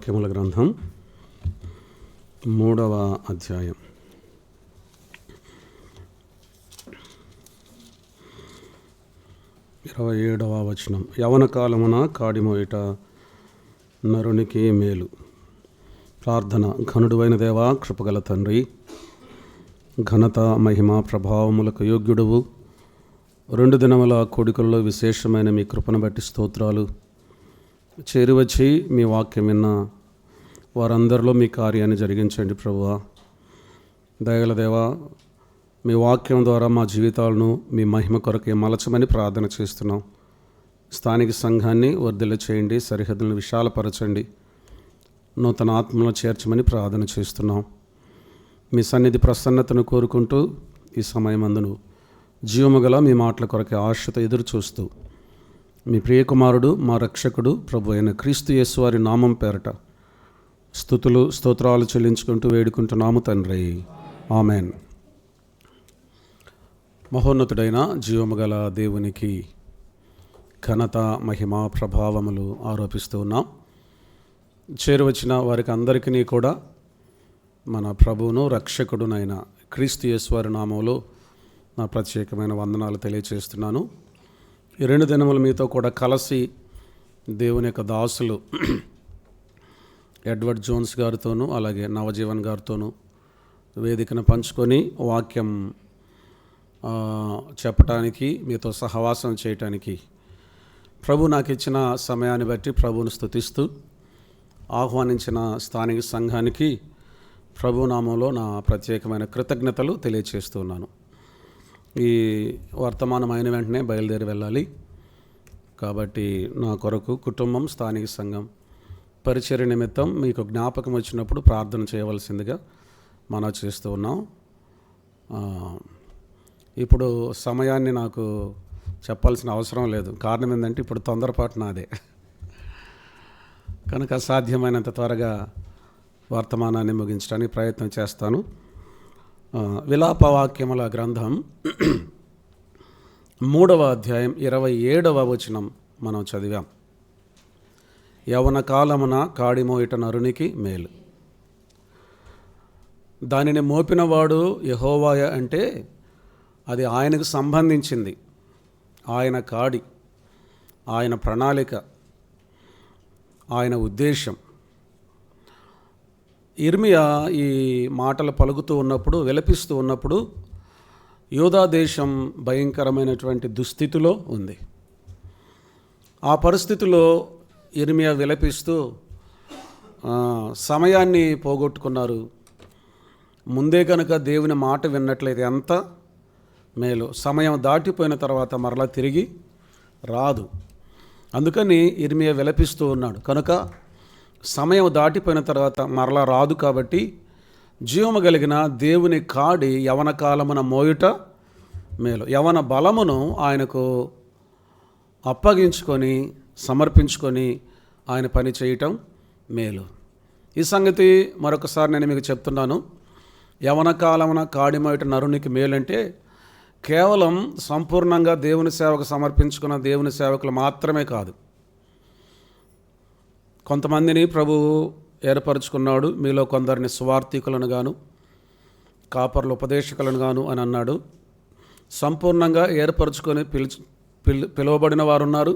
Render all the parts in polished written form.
వాక్యముల గ్రంథం 3వ అధ్యాయం 27వ వచనం. యవన కాలమున కాడిమోయుట నరునికి మేలు. ప్రార్థన. ఘనుడువైన దేవా, కృపగల తండ్రి, ఘనత మహిమ ప్రభావములకు యోగ్యుడువు, 2 దినముల కోడికల్లో విశేషమైన మీ కృపను బట్టి స్తోత్రాలు. చేరివచ్చి మీ వాక్యం విన్న వారందరిలో మీ కార్యాన్ని జరిగించండి ప్రభువా. దయగల దేవా, మీ వాక్యం ద్వారా మా జీవితాలను మీ మహిమ కొరకే మలచమని ప్రార్థన చేస్తున్నాం. స్థానిక సంఘాన్ని వర్ధిల్ల చేయండి, సరిహద్దులను విశాలపరచండి, నూతన ఆత్మలను చేర్చమని ప్రార్థన చేస్తున్నాం. మీ సన్నిధి ప్రసన్నతను కోరుకుంటూ ఈ సమయమందును జీవము గల మీ మాటల కొరకే ఆశతో ఎదురు చూస్తూ మీ ప్రియకుమారుడు మా రక్షకుడు ప్రభు అయిన క్రీస్తు యేసు వారి నామం పేరట స్తుతులు స్తోత్రాలు చెల్లించుకుంటూ వేడుకుంటున్నాము తండ్రి, ఆమెన్. మహోన్నతుడైన జీవము గల దేవునికి ఘనత మహిమ ప్రభావములు ఆరోపిస్తూ ఉన్నాం. చేరువచ్చిన వారికి అందరికీ కూడా మన ప్రభువును రక్షకుడునైన క్రీస్తు యేసు వారి నామంలో నా ప్రత్యేకమైన వందనాలు తెలియచేస్తున్నాను. ఈ 2 దినములు మీతో కూడా కలిసి దేవుని యొక్క దాసులు ఎడ్వర్డ్ జోన్స్ గారితోనూ అలాగే నవజీవన్ గారితోనూ వేదికను పంచుకొని వాక్యం చెప్పటానికి, మీతో సహవాసం చేయటానికి ప్రభు నాకు ఇచ్చిన సమయాన్ని బట్టి ప్రభువును స్తుతిస్తూ ఆహ్వానించిన స్థానిక సంఘానికి ప్రభు నామంలో నా ప్రత్యేకమైన కృతజ్ఞతలు తెలియచేస్తున్నాను. ఈ వర్తమానం అయిన వెంటనే బయలుదేరి వెళ్ళాలి కాబట్టి నా కొరకు కుటుంబం, స్థానిక సంఘం పరిచర్య నిమిత్తం మీకు జ్ఞాపకం వచ్చినప్పుడు ప్రార్థన చేయవలసిందిగా మనం చేస్తూ ఉన్నాం. ఇప్పుడు సమయాన్ని నాకు చెప్పాల్సిన అవసరం లేదు. కారణం ఏంటంటే ఇప్పుడు తొందరపాటు నాదే కనుక సాధ్యమైనంత త్వరగా వర్తమానాన్ని ముగించడానికి ప్రయత్నం చేస్తాను. విలాపవాక్యముల గ్రంథం 3వ అధ్యాయం 27వ వచనం మనం చదివాం. యవన కాలమున కాడిమోయుట నరునికి మేలు. దానిని మోపినవాడు యెహోవాయే అంటే అది ఆయనకు సంబంధించింది. ఆయన కాడి, ఆయన ప్రణాళిక, ఆయన ఉద్దేశం. ఇర్మియా ఈ మాటలు పలుకుతూ ఉన్నప్పుడు, విలపిస్తూ ఉన్నప్పుడు యూదా దేశం భయంకరమైనటువంటి దుస్థితిలో ఉంది. ఆ పరిస్థితిలో ఇర్మియా విలపిస్తూ సమయాన్ని పోగొట్టుకున్నారు. ముందే కనుక దేవుని మాట విన్నట్లయితే ఎంత మేలు. సమయం దాటిపోయిన తర్వాత మరలా తిరిగి రాదు. అందుకని ఇర్మియా విలపిస్తూ ఉన్నాడు. కనుక సమయం దాటిపోయిన తర్వాత మరలా రాదు కాబట్టి జీవము కలిగిన దేవుని కాడి యవన కాలమున మోయుట మేలు. యవన బలమును ఆయనకు అప్పగించుకొని సమర్పించుకొని ఆయన పని చేయటం మేలు. ఈ సంగతి మరొకసారి నేను మీకు చెప్తున్నాను. యవన కాలమున కాడిమోయుట నరునికి మేలంటే కేవలం సంపూర్ణంగా దేవుని సేవకు సమర్పించుకున్న దేవుని సేవకులు మాత్రమే కాదు. కొంతమందిని ప్రభువు ఏర్పరచుకున్నాడు. మీలో కొందరిని సువార్థికులను గాను, కాపర్ల ఉపదేశకులను గాను అని అన్నాడు. సంపూర్ణంగా ఏర్పరచుకొని పిలువబడిన వారు ఉన్నారు.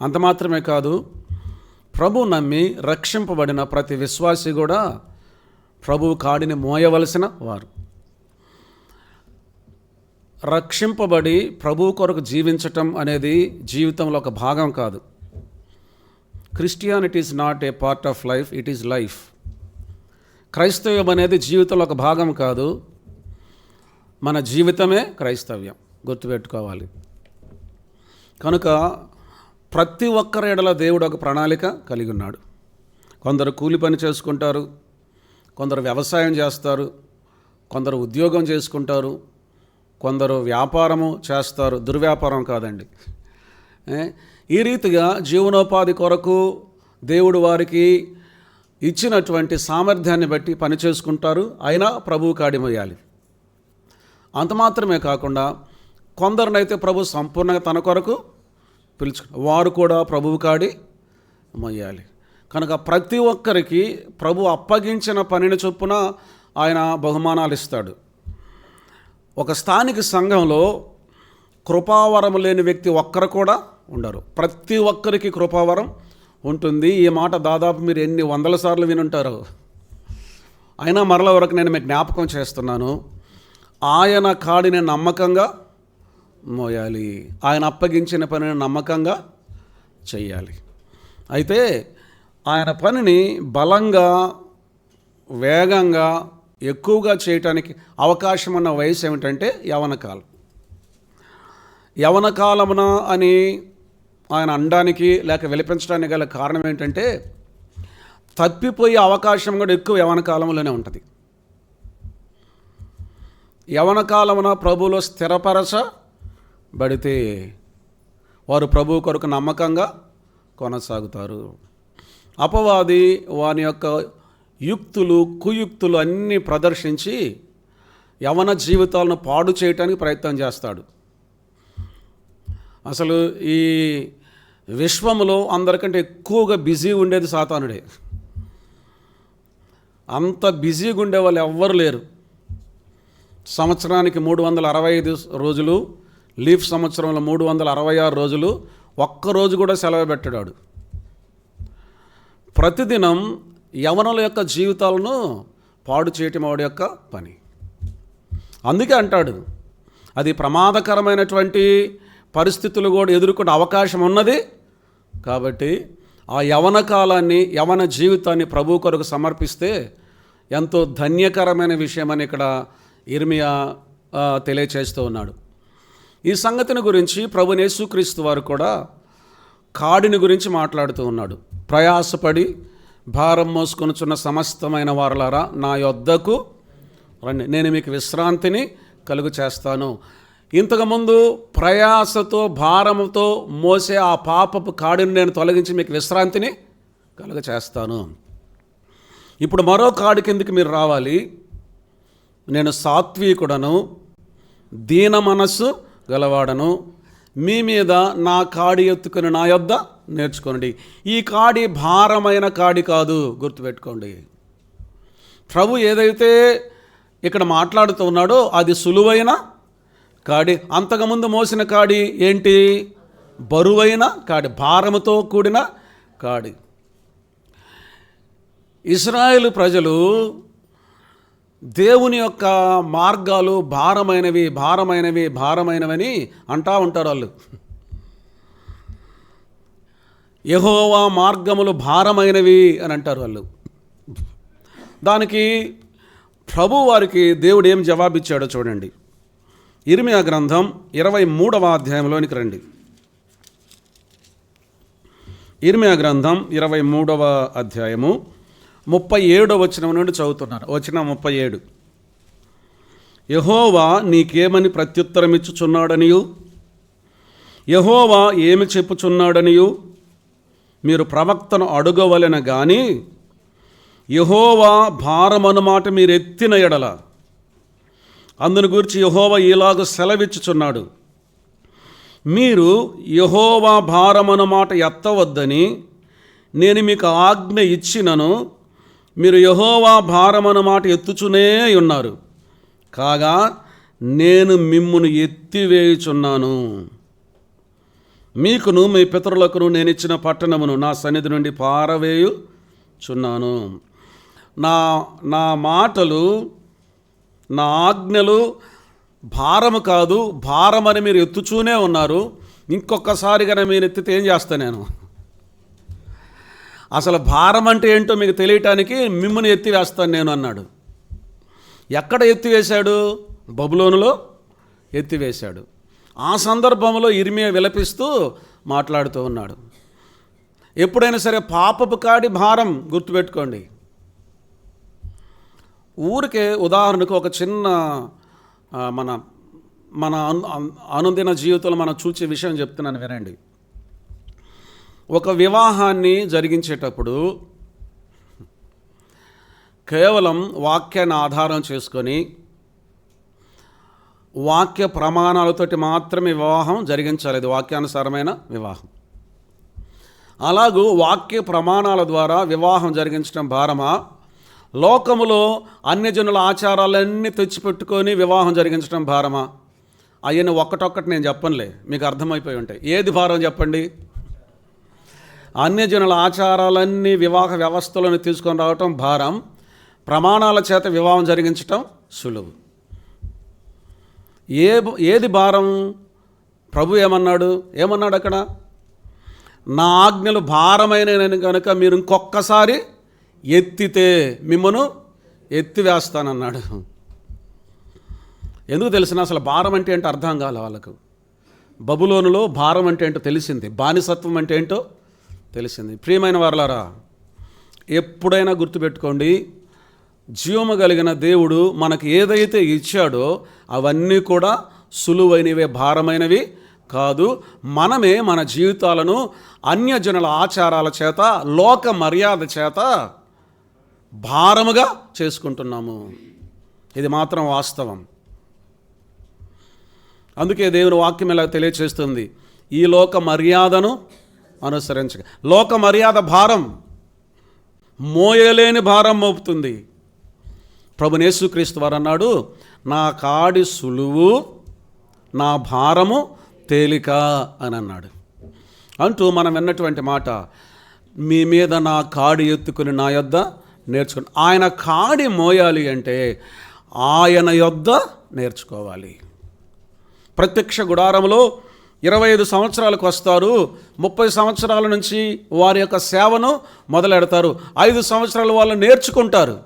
అంత మాత్రమే కాదు, ప్రభు నమ్మి రక్షింపబడిన ప్రతి విశ్వాసి కూడా ప్రభువు కాడిని మోయవలసిన వారు. రక్షింపబడి ప్రభువు కొరకు జీవించటం అనేది జీవితంలో ఒక భాగం కాదు. Christianity is not a part of life, it is life. క్రైస్తవ్యం అనేది జీవితంలో ఒక భాగం కాదు, మన జీవితమే క్రైస్తవ్యం. గుర్తుపెట్టుకోవాలి. కనుక ప్రతి ఒక్కరి ఎడల దేవుడు ఒక ప్రణాళిక కలిగి ఉన్నాడు. కొందరు కూలి పని చేసుకుంటారు, కొందరు వ్యవసాయం చేస్తారు, కొందరు ఉద్యోగం చేసుకుంటారు, కొందరు వ్యాపారము చేస్తారు. దుర్వ్యాపారం కాదండి. ఈ రీతిగా జీవనోపాధి కొరకు దేవుడు వారికి ఇచ్చినటువంటి సామర్థ్యాన్ని బట్టి పని చేసుకుంటారు. అయినా ప్రభువు కాడి మోయాలి. అంత మాత్రమే కాకుండా కొందరినైతే ప్రభు సంపూర్ణంగా తన కొరకు వారు కూడా ప్రభువు కాడి మోయాలి. కనుక ప్రతి ఒక్కరికి ప్రభు అప్పగించిన పనిని చొప్పున ఆయన బహుమానాలు ఇస్తాడు. ఒక స్థానిక సంఘంలో కృపావరం లేని వ్యక్తి ఒక్కరు కూడా ఉండరు. ప్రతి ఒక్కరికి కృపావరం ఉంటుంది. ఈ మాట దాదాపు మీరు ఎన్ని వందల సార్లు వినుంటారు. అయినా మరల వరకు నేను మీకు జ్ఞాపకం చేస్తున్నాను. ఆయన కాడిని నమ్మకంగా మోయాలి, ఆయన అప్పగించిన పనిని నమ్మకంగా చెయ్యాలి. అయితే ఆయన పనిని బలంగా, వేగంగా, ఎక్కువగా చేయటానికి అవకాశం ఉన్న వయసు ఏమిటంటే యవన కాలం. యవన కాలమున అని ఆయన అనడానికి లేక విలిపించడానికి గల కారణం ఏంటంటే తప్పిపోయే అవకాశం కూడా ఎక్కువ యవన కాలంలోనే ఉంటుంది. యవన కాలమున ప్రభువులో స్థిరపరచబడితే వారు ప్రభువు కొరకు నమ్మకంగా కొనసాగుతారు. అపవాది వాని యొక్క యుక్తులు, కుయుక్తులు అన్నీ ప్రదర్శించి యవన జీవితాలను పాడు చేయడానికి ప్రయత్నం చేస్తాడు. అసలు ఈ విశ్వంలో అందరికంటే ఎక్కువగా బిజీ ఉండేది సాతానుడే. అంత బిజీగా ఉండే వాళ్ళు ఎవ్వరు లేరు. సంవత్సరానికి 365 రోజులు, లీఫ్ సంవత్సరంలో 366 రోజులు, ఒక్కరోజు కూడా సెలవు పెట్టడాడు. ప్రతిదినం యవనుల యొక్క జీవితాలను పాడు చేయటం వాడి యొక్క పని. అందుకే అంటాడు, అది ప్రమాదకరమైనటువంటి పరిస్థితులు కూడా ఎదుర్కొనే అవకాశం ఉన్నది. కాబట్టి ఆ యవన కాలాన్ని, యవన జీవితాన్ని ప్రభు కొరకు సమర్పిస్తే ఎంతో ధన్యకరమైన విషయమని ఇక్కడ ఇర్మియా తెలియచేస్తూ ఉన్నాడు. ఈ సంగతిని గురించి ప్రభువు యేసుక్రీస్తు వారు కూడా కాడిని గురించి మాట్లాడుతూ ఉన్నాడు. ప్రయాసపడి భారం మోసుకొనుచున్న సమస్తమైన వారలారా నా యొద్దకు రండి, నేను మీకు విశ్రాంతిని కలుగు చేస్తాను. ఇంతకుముందు ప్రయాసతో, భారముతో మోసే ఆ పాపపు కాడిని నేను తొలగించి మీకు విశ్రాంతిని కలుగ చేస్తాను. ఇప్పుడు మరో కాడి కిందకి మీరు రావాలి. నేను సాత్వికుడను, దీన మనస్సు గలవాడను, మీ మీద నా కాడి ఎత్తుకుని నా యొద్ద నేర్చుకోండి. ఈ కాడి భారమైన కాడి కాదు, గుర్తుపెట్టుకోండి. ప్రభు ఏదైతే ఇక్కడ మాట్లాడుతూ ఉన్నాడో అది సులువైన కాడి. అంతకుముందు మోసిన కాడి ఏంటి? బరువైన కాడి, భారముతో కూడిన కాడి. ఇశ్రాయేలు ప్రజలు దేవుని యొక్క మార్గాలు భారమైనవి, భారమైనవి, భారమైనవని అంటూ ఉంటారు వాళ్ళు. యెహోవా మార్గములు భారమైనవి అని అంటారు వాళ్ళు. దానికి ప్రభు వారికి దేవుడు ఏం జవాబిచ్చాడో చూడండి. ఇర్మియా గ్రంథం 23వ అధ్యాయంలోనికి రండి. ఇర్మియా గ్రంథం 23వ అధ్యాయము 37వ వచనం నుండి చదువుతున్నారు. వచనం 37. యెహోవా నీకేమని ప్రత్యుత్తరం ఇచ్చుచున్నాడనియు, యెహోవా ఏమి చెప్పుచున్నాడనియు మీరు ప్రవక్తను అడుగవలెన గాని, యెహోవా భారమను మాట మీరు ఎత్తిన ఎడల అందును గురించి యెహోవా ఇలాగ సెలవిచ్చుచున్నాడు, మీరు యెహోవా భారమను మాట ఎత్తవద్దని నేను మీకు ఆజ్ఞ ఇచ్చినను, మీరు యెహోవా భారమను మాట ఎత్తుచునే ఉన్నారు. కాగా నేను మిమ్మును ఎత్తివేయుచున్నాను. మీకును మీ పితరులకును నేను ఇచ్చిన పట్టణమును నా సన్నిధి నుండి పారవేయుచున్నాను. నా మాటలు, నా ఆజ్ఞలు భారము కాదు, భారమని మీరు ఎత్తుచూనే ఉన్నారు. ఇంకొకసారిగా మీరు ఎత్తితే ఏం చేస్తాను నేను? అసలు భారం అంటే ఏంటో మీకు తెలియటానికి మిమ్మల్ని ఎత్తివేస్తాను నేను అన్నాడు. ఎక్కడ ఎత్తివేశాడు? బబులోనులో ఎత్తివేశాడు. ఆ సందర్భంలో ఇర్మియా విలపిస్తూ మాట్లాడుతూ ఉన్నాడు. ఎప్పుడైనా సరే పాపపు కాడి భారం గుర్తుపెట్టుకోండి. ఊరికే ఉదాహరణకు ఒక చిన్న మన అనుదిన జీవితంలో మనం చూసే విషయం చెప్తున్నాను, వినండి. ఒక వివాహాన్ని జరిగించేటప్పుడు కేవలం వాక్యాన్ని ఆధారం చేసుకొని వాక్య ప్రమాణాలతోటి మాత్రమే వివాహం జరిగించాలి. ఇది వాక్యానుసారమైన వివాహం. అలాగూ వాక్య ప్రమాణాల ద్వారా వివాహం జరిగించడం భారమా, లోకములో అన్యజనుల ఆచారాలన్నీ తెచ్చిపెట్టుకొని వివాహం జరిగించడం భారమా? అవన్నీ ఒక్కటొక్కటి నేను చెప్పనులే, మీకు అర్థమైపోయి ఉంటాయి. ఏది భారం చెప్పండి? అన్యజనుల ఆచారాలన్నీ వివాహ వ్యవస్థలను తీసుకొని రావటం భారం, ప్రమాణాల చేత వివాహం జరిగించటం సులువు. ఏది భారం? ప్రభు ఏమన్నాడు అక్కడ? నా ఆజ్ఞలు భారమైనవి కనుక మీరు ఇంకొక్కసారి ఎత్తితే మిమ్మను ఎత్తివేస్తానన్నాడు. ఎందుకు తెలిసిన? అసలు భారం అంటే ఏంటో అర్థం కాలే వాళ్ళకు. బబులోనులో భారం అంటే ఏంటో తెలిసింది, బానిసత్వం అంటే ఏంటో తెలిసింది. ప్రియమైన వారలారా, ఎప్పుడైనా గుర్తుపెట్టుకోండి, జీవము కలిగిన దేవుడు మనకు ఏదైతే ఇచ్చాడో అవన్నీ కూడా సులువైనవే, భారమైనవి కాదు. మనమే మన జీవితాలను అన్యజనుల ఆచారాల చేత, లోక మర్యాద చేత భారముగా చేసుకుంటున్నాము. ఇది మాత్రం వాస్తవం. అందుకే దేవుని వాక్యం ఇలా తెలియచేస్తుంది, ఈ లోక మర్యాదను అనుసరించక. లోక మర్యాద భారం, మోయలేని భారం మోపుతుంది. ప్రభువైన యేసుక్రీస్తు వారు అన్నాడు, నా కాడి సులువు, నా భారము తేలిక అని అన్నాడు. అంటూ మనం విన్నటువంటి మాట, మీ మీద నా కాడి ఎత్తుకుని నా యొద్ద నేర్చుకుని. ఆయన కాడి మోయాలి అంటే ఆయన యొద్ద నేర్చుకోవాలి. ప్రత్యక్ష గుడారంలో 25 సంవత్సరాలకు వస్తారు. 30 సంవత్సరాల నుంచి వారి యొక్క సేవను మొదలెడతారు. 5 సంవత్సరాలు వాళ్ళు నేర్చుకుంటారు.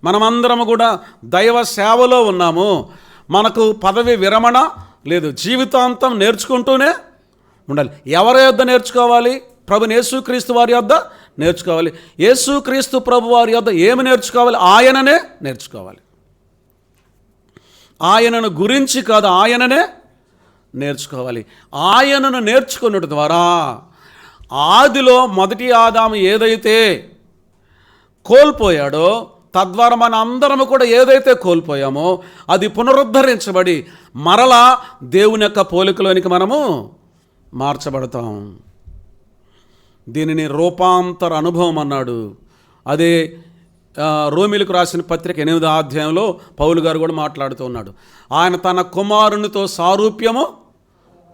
మనమందరము కూడా దైవ సేవలో ఉన్నాము. మనకు పదవి విరమణ లేదు, జీవితాంతం నేర్చుకుంటూనే ఉండాలి. ఎవరి యొద్ద నేర్చుకోవాలి? ప్రభువైన యేసుక్రీస్తు వారి యొద్ద నేర్చుకోవాలి. యేసుక్రీస్తు ప్రభు వారి యొద్ద ఏమి నేర్చుకోవాలి? ఆయననే నేర్చుకోవాలి. ఆయనను గురించి కాదు, ఆయననే నేర్చుకోవాలి. ఆయనను నేర్చుకున్నట్టు ద్వారా ఆదిలో మొదటి ఆదాము ఏదైతే కోల్పోయాడో, తద్వారా మన అందరము కూడా ఏదైతే కోల్పోయామో అది పునరుద్ధరించబడి మరలా దేవుని యొక్క పోలికలోనికి మనము మార్చబడతాం. దీనిని రూపాంతర అనుభవం అన్నాడు. అదే రోమీలకు రాసిన పత్రిక 8వ అధ్యాయంలో పౌలు గారు కూడా మాట్లాడుతూ ఉన్నాడు. ఆయన తన కుమారునితో సారూప్యము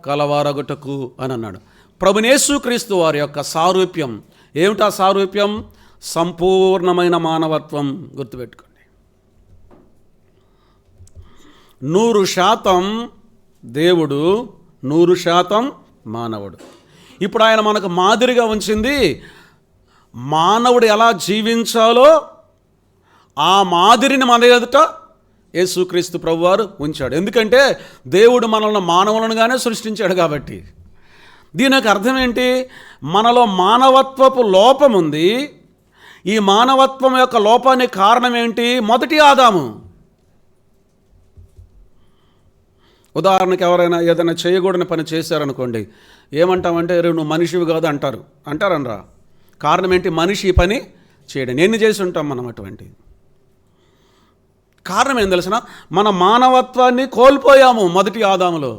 కలవారగుటకు అని అన్నాడు. ప్రభువైన యేసుక్రీస్తు వారి యొక్క సారూప్యం ఏమిటా? సారూప్యం సంపూర్ణమైన మానవత్వం. గుర్తుపెట్టుకోండి, 100% దేవుడు, 100% మానవుడు. ఇప్పుడు ఆయన మనకు మాదిరిగా ఉంచింది, మానవుడు ఎలా జీవించాలో ఆ మాదిరిని మన ఎదుట యేసుక్రీస్తు ప్రభువారు ఉంచాడు. ఎందుకంటే దేవుడు మనల్ని మానవులనుగానే సృష్టించాడు కాబట్టి. దీని యొక్క అర్థం ఏంటి? మనలో మానవత్వపు లోపం ఉంది. ఈ మానవత్వం యొక్క లోపానికి కారణం ఏంటి? మొదటి ఆదాము. ఉదాహరణకి ఎవరైనా ఏదైనా చేయకూడని పని చేశారనుకోండి, ఏమంటామంటే నువ్వు మనిషివి కాదు అంటారనరా. కారణం ఏంటి? మనిషి ఈ పని చేయడం. ఎన్ని చేసి ఉంటాం మనం అటువంటి. కారణం ఏం తెలిసిన? మన మానవత్వాన్ని కోల్పోయాము మొదటి ఆదాములో.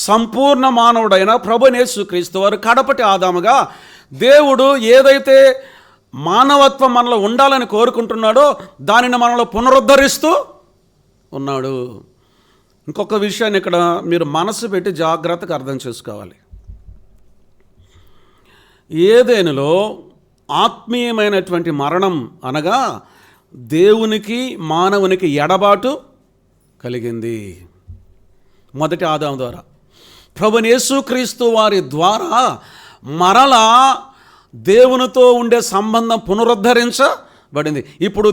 సంపూర్ణ మానవుడైన ప్రభువైన యేసుక్రీస్తు వారు కడపటి ఆదాముగా దేవుడు ఏదైతే మానవత్వం మనలో ఉండాలని కోరుకుంటున్నాడో దానిని మనలో పునరుద్ధరిస్తూ ఉన్నాడు. ఇంకొక విషయాన్ని ఇక్కడ మీరు మనసు పెట్టి జాగ్రత్తగా అర్థం చేసుకోవాలి. ఏదైనాలో ఆత్మీయమైనటువంటి మరణం అనగా దేవునికి మానవునికి ఎడబాటు కలిగింది మొదటి ఆదాము ద్వారా. ప్రభువైన యేసుక్రీస్తు వారి ద్వారా మరలా దేవునితో ఉండే సంబంధం పునరుద్ధరించబడింది. ఇప్పుడు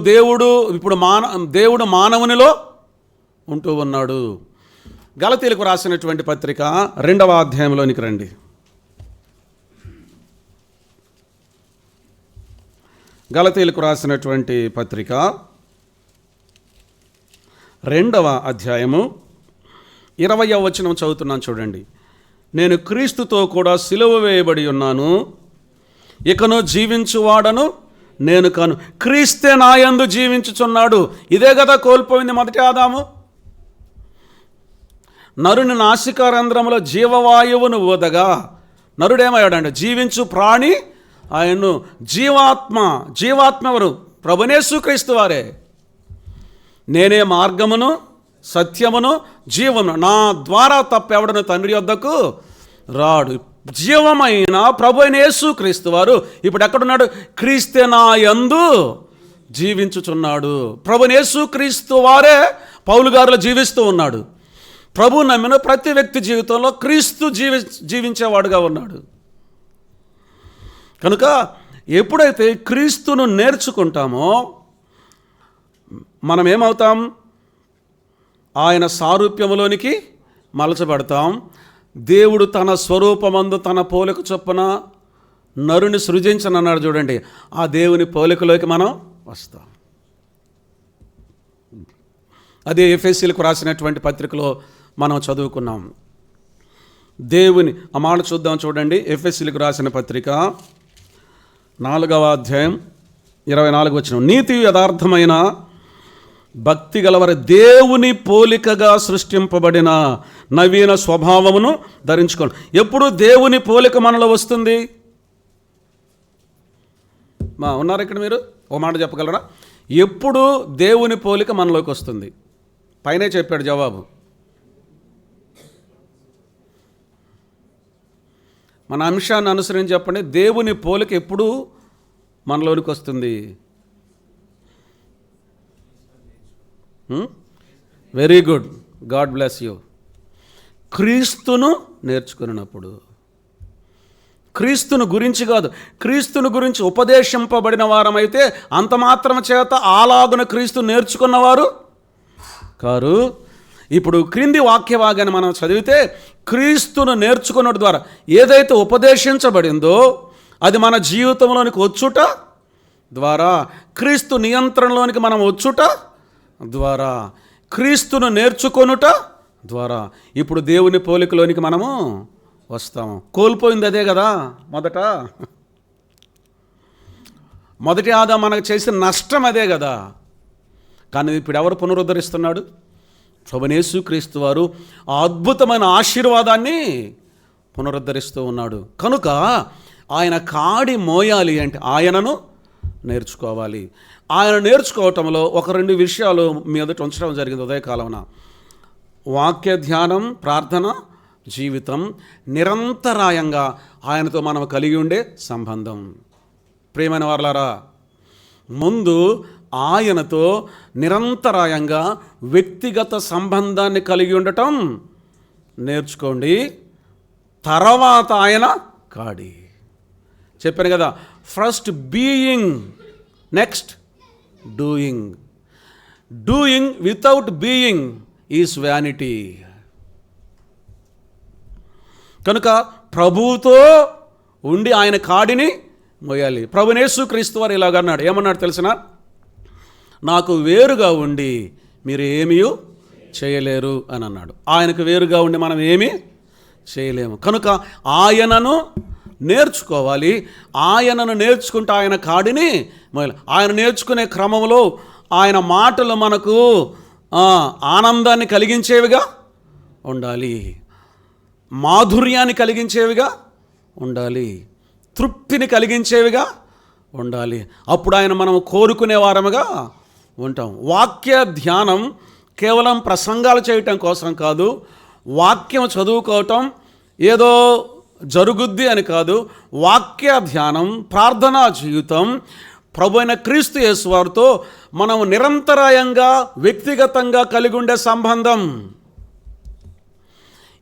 దేవుడు మానవునిలో ఉంటూ ఉన్నాడు. గలతీలకు రాసినటువంటి పత్రిక 2వ అధ్యాయంలోనికి రండి. గలతీలకు రాసినటువంటి పత్రిక 2వ అధ్యాయము 20వ వచనం చదువుతున్నాను చూడండి. నేను క్రీస్తుతో కూడా సిలువ వేయబడి ఉన్నాను, ఇకను జీవించువాడను నేను కాను, క్రీస్తే నాయందు జీవించుచున్నాడు. ఇదే కదా కోల్పోయింది మొదటి ఆదాము. నరుని నాసికారంధ్రములో జీవవాయువును ఊదగా నరుడేమయ్యాడంటే జీవించు ప్రాణి ఆయన్ను. జీవాత్మ ఎవరు? ప్రభునేసుక్రీస్తు వారే. నేనే మార్గమును సత్యమును జీవమును, నా ద్వారా తప్పెవడను తండ్రి వద్దకు రాడు. జీవమైన ప్రభు అయిన యేసుక్రీస్తు వారు ఇప్పుడు ఎక్కడున్నాడు? క్రీస్తే నా యందు జీవించుచున్నాడు. ప్రభు యేసుక్రీస్తు వారే పౌలు గారిలో జీవిస్తూ ఉన్నాడు. ప్రభు నమ్మిన ప్రతి వ్యక్తి జీవితంలో క్రీస్తు జీవించేవాడుగా ఉన్నాడు. కనుక ఎప్పుడైతే క్రీస్తును నేర్చుకుంటామో మనం ఏమవుతాం? ఆయన సారూప్యములోనికి మలచబడతాం. దేవుడు తన స్వరూపమందు తన పోలిక చొప్పున నరుని సృజించనన్నాడు చూడండి. ఆ దేవుని పోలికలోకి మనం వస్తాం. అదే ఎఫెసీలకు రాసినటువంటి పత్రికలో మనం చదువుకున్నాం. దేవుని ఆ మాట చూద్దాం చూడండి. ఎఫెసీలకు రాసిన పత్రిక 4వ అధ్యాయం 24 వచనం. నీతి యథార్థమైన భక్తి గలవారి దేవుని పోలికగా సృష్టింపబడిన నవీన స్వభావమును ధరించుకోండి. ఎప్పుడు దేవుని పోలిక మనలో వస్తుంది? ఉన్నారు ఇక్కడ మీరు? ఓ మాట చెప్పగలరా? ఎప్పుడు దేవుని పోలిక మనలోకి వస్తుంది? పైనే చెప్పాడు జవాబు. మన అంశాన్ని అనుసరించి చెప్పండి. దేవుని పోలిక ఎప్పుడు మనలోనికి వస్తుంది? Very good, God bless you. క్రీస్తును నేర్చుకున్నప్పుడు. క్రీస్తును గురించి కాదు, క్రీస్తుని గురించి ఉపదేశింపబడిన వారమైతే అంత మాత్రం చేత అలాగున క్రీస్తు నేర్చుకున్నవారు కారు. ఇప్పుడు క్రింది వాక్యభాగాన్ని మనం చదివితే క్రీస్తును నేర్చుకున్నట్టు ద్వారా ఏదైతే ఉపదేశించబడిందో అది మన జీవితంలోనికి వచ్చుట ద్వారా, క్రీస్తు నియంత్రణలోనికి మనం వచ్చుట ద్వారా, క్రీస్తును నేర్చుకొనుట ద్వారా ఇప్పుడు దేవుని పోలికలోనికి మనము వస్తాము. కోల్పోయింది అదే కదా. మొదటి ఆదాము మనకు చేసిన నష్టం అదే కదా. కానీ ఇప్పుడు ఎవరు పునరుద్ధరిస్తున్నాడు? ప్రభువైన యేసుక్రీస్తు వారు ఆ అద్భుతమైన ఆశీర్వాదాన్ని పునరుద్ధరిస్తూ ఉన్నాడు. కనుక ఆయన కాడి మోయాలి అంటే ఆయనను నేర్చుకోవాలి. ఆయన నేర్చుకోవటంలో ఒక 2 విషయాలు మీ ఎదుట ఉంచడం జరిగింది ఉదయకాలమున. వాక్య ధ్యానం, ప్రార్థన జీవితం, నిరంతరాయంగా ఆయనతో మనం కలిగి ఉండే సంబంధం. ప్రియమైన వారలారా, ముందు ఆయనతో నిరంతరాయంగా వ్యక్తిగత సంబంధాన్ని కలిగి ఉండటం నేర్చుకోండి. తర్వాత ఆయన కాడి. చెప్పాను కదా, first being, next doing. Doing without being is vanity. కనుక ప్రభువుతో ఉండి ఆయన కాడిని మోయాలి. ప్రభువైన యేసుక్రీస్తు వారు ఇలాగన్నాడు. ఏమన్నాడు తెలిసిన? నాకు వేరుగా ఉండి మీరు ఏమీ చేయలేరు అని అన్నాడు. ఆయనకు వేరుగా ఉండి మనం ఏమీ చేయలేము. కనుక ఆయనను నేర్చుకోవాలి. ఆయనను నేర్చుకుంటే ఆయన కాడిని మోయాలి. ఆయన నేర్చుకునే క్రమంలో ఆయన మాటలు మనకు ఆనందాన్ని కలిగించేవిగా ఉండాలి, మాధుర్యాన్ని కలిగించేవిగా ఉండాలి, తృప్తిని కలిగించేవిగా ఉండాలి. అప్పుడు ఆయన మనం కోరుకునే వారముగా ఉంటాం. వాక్య ధ్యానం కేవలం ప్రసంగాలు చేయటం కోసం కాదు, వాక్యం చదువుకోవటం ఏదో జరుగుద్ది అని కాదు. వాక్య ధ్యానం, ప్రార్థనా జీవితం, ప్రభువైన క్రీస్తు యేసు వారితో మనం నిరంతరాయంగా వ్యక్తిగతంగా కలిగి ఉండే సంబంధం.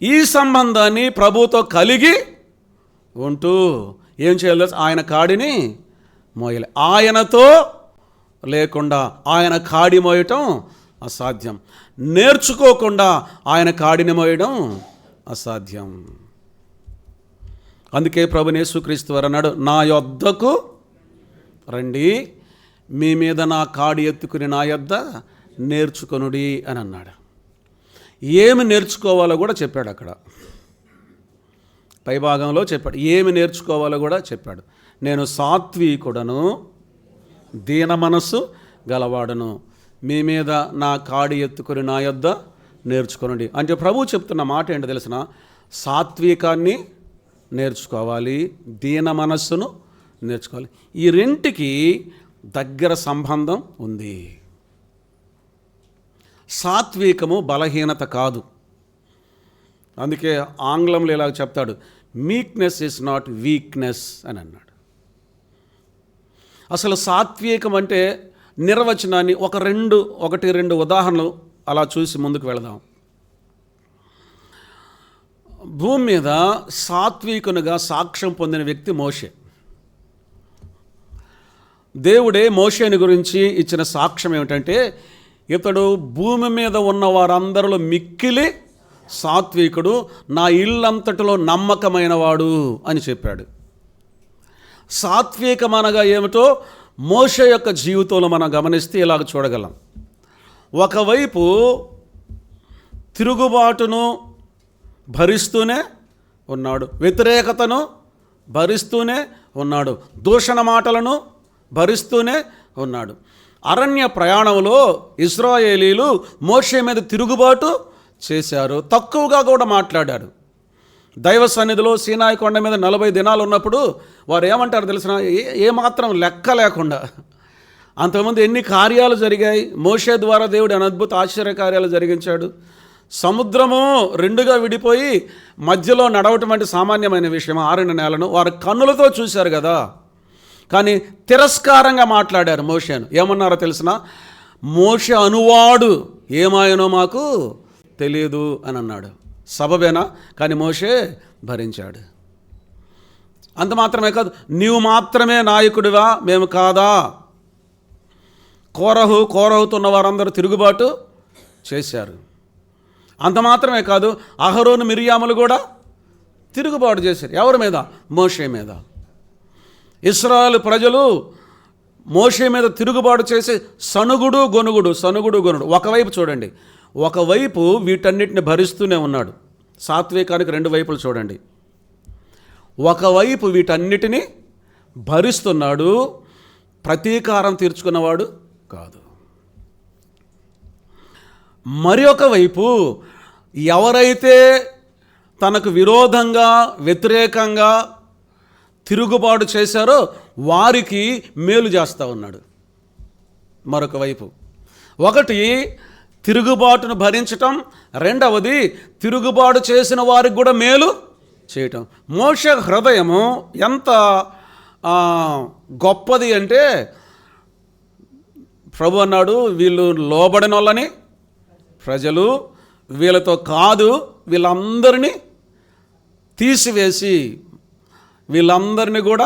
ఈ సంబంధాన్ని ప్రభువుతో కలిగి ఉంటూ ఏం చేయాలి? ఆయన కాడిని మోయాలి. ఆయనతో లేకుండా ఆయన కాడి మోయటం అసాధ్యం. నేర్చుకోకుండా ఆయన కాడిని మోయడం అసాధ్యం. అందుకే ప్రభువైన యేసుక్రీస్తు వారు అన్నాడు, నా యొద్దకు రండి, మీ మీద నా కాడి ఎత్తుకుని నా యొద్ద నేర్చుకొనుడి అని అన్నాడు. ఏమి నేర్చుకోవాలో కూడా చెప్పాడు. అక్కడ పైభాగంలో చెప్పాడు. ఏమి నేర్చుకోవాలో కూడా చెప్పాడు. నేను సాత్వికుడను, దీన మనస్సు గలవాడను, మీ మీద నా కాడి ఎత్తుకొని నా యొద్ద నేర్చుకొనండి అంటే ప్రభువు చెప్తున్న మాట ఏంటో తెలిసిన? సాత్వికాన్ని నేర్చుకోవాలి, దీన మనస్సును నేర్చుకోవాలి. ఈ రెంటికి దగ్గర సంబంధం ఉంది. సాత్వికము బలహీనత కాదు. అందుకే ఆంగ్లంలో ఇలాగ చెప్తాడు, మీక్నెస్ ఇస్ నాట్ వీక్నెస్ అని అన్నాడు. అసలు సాత్వికం అంటే నిర్వచనాన్ని ఒకటి రెండు ఉదాహరణలు అలా చూసి ముందుకు వెళదాం. భూమి మీద సాత్వికునిగా సాక్ష్యం పొందిన వ్యక్తి మోషే. దేవుడే మోషేని గురించి ఇచ్చిన సాక్ష్యం ఏమిటంటే, ఇతడు భూమి మీద ఉన్న వారందరిలో మిక్కిలి సాత్వికుడు, నా ఇల్లంతటిలో నమ్మకమైన వాడు అని చెప్పాడు. సాత్వికం అనగా ఏమిటో మోషే యొక్క జీవితంలో మనం గమనిస్తే ఇలాగ చూడగలం. ఒకవైపు తిరుగుబాటును భరిస్తూనే ఉన్నాడు, వ్యతిరేకతను భరిస్తూనే ఉన్నాడు, దూషణ మాటలను భరిస్తూనే ఉన్నాడు. అరణ్య ప్రయాణంలో ఇశ్రాయేలీలు మోషే మీద తిరుగుబాటు చేశారు, తక్కువగా కూడా మాట్లాడారు. దైవ సన్నిధిలో సీనాయి కొండ మీద 40 దినాలు ఉన్నప్పుడు వారు ఏమంటారు తెలిసిన, ఏమాత్రం లెక్క లేకుండా అంతకుముందు ఎన్ని కార్యాలు జరిగాయి. మోషే ద్వారా దేవుడు అద్భుత ఆశ్చర్య కార్యాలు జరిగించాడు. సముద్రము 2గా విడిపోయి మధ్యలో నడవటం అంటే సామాన్యమైన విషయం. ఆరిన నేలను వారు కన్నులతో చూశారు కదా, కానీ తిరస్కారంగా మాట్లాడారు మోషేను. ఏమన్నారో తెలిసిన, మోషే అనువాడు ఏమాయనో మాకు తెలియదు అని అన్నాడు. సబబేనా, కానీ మోషే భరించాడు. అంత మాత్రమే కాదు, నీవు మాత్రమే నాయకుడివా, మేము కాదా. కోరహుతున్న వారందరూ తిరుగుబాటు చేశారు. అంత మాత్రమే కాదు, అహరోను మిరియాములు కూడా తిరుగుబాటు చేశారు. ఎవరి మీద? మోషే మీద. ఇశ్రాయేలు ప్రజలు మోషే మీద తిరుగుబాటు చేసి సనుగుడు గొనుగుడు. ఒకవైపు చూడండి, ఒకవైపు వీటన్నిటిని భరిస్తూనే ఉన్నాడు. సాత్వికానికి 2 వైపులు చూడండి. ఒకవైపు వీటన్నిటిని భరిస్తున్నాడు, ప్రతీకారం తీర్చుకున్నవాడు కాదు. మరి ఒక వైపు ఎవరైతే తనకు విరోధంగా వ్యతిరేకంగా తిరుగుబాటు చేశారో వారికి మేలు చేస్తూ ఉన్నాడు. మరొక వైపు ఒకటి తిరుగుబాటును భరించటం, రెండవది తిరుగుబాటు చేసిన వారికి కూడా మేలు చేయటం. మోషే హృదయము ఎంత గొప్పది అంటే, ప్రభు అన్నాడు, వీళ్ళు లోబడిన వాళ్ళని ప్రజలు, వీళ్ళతో కాదు, వీళ్ళందరినీ తీసివేసి వీళ్ళందరినీ కూడా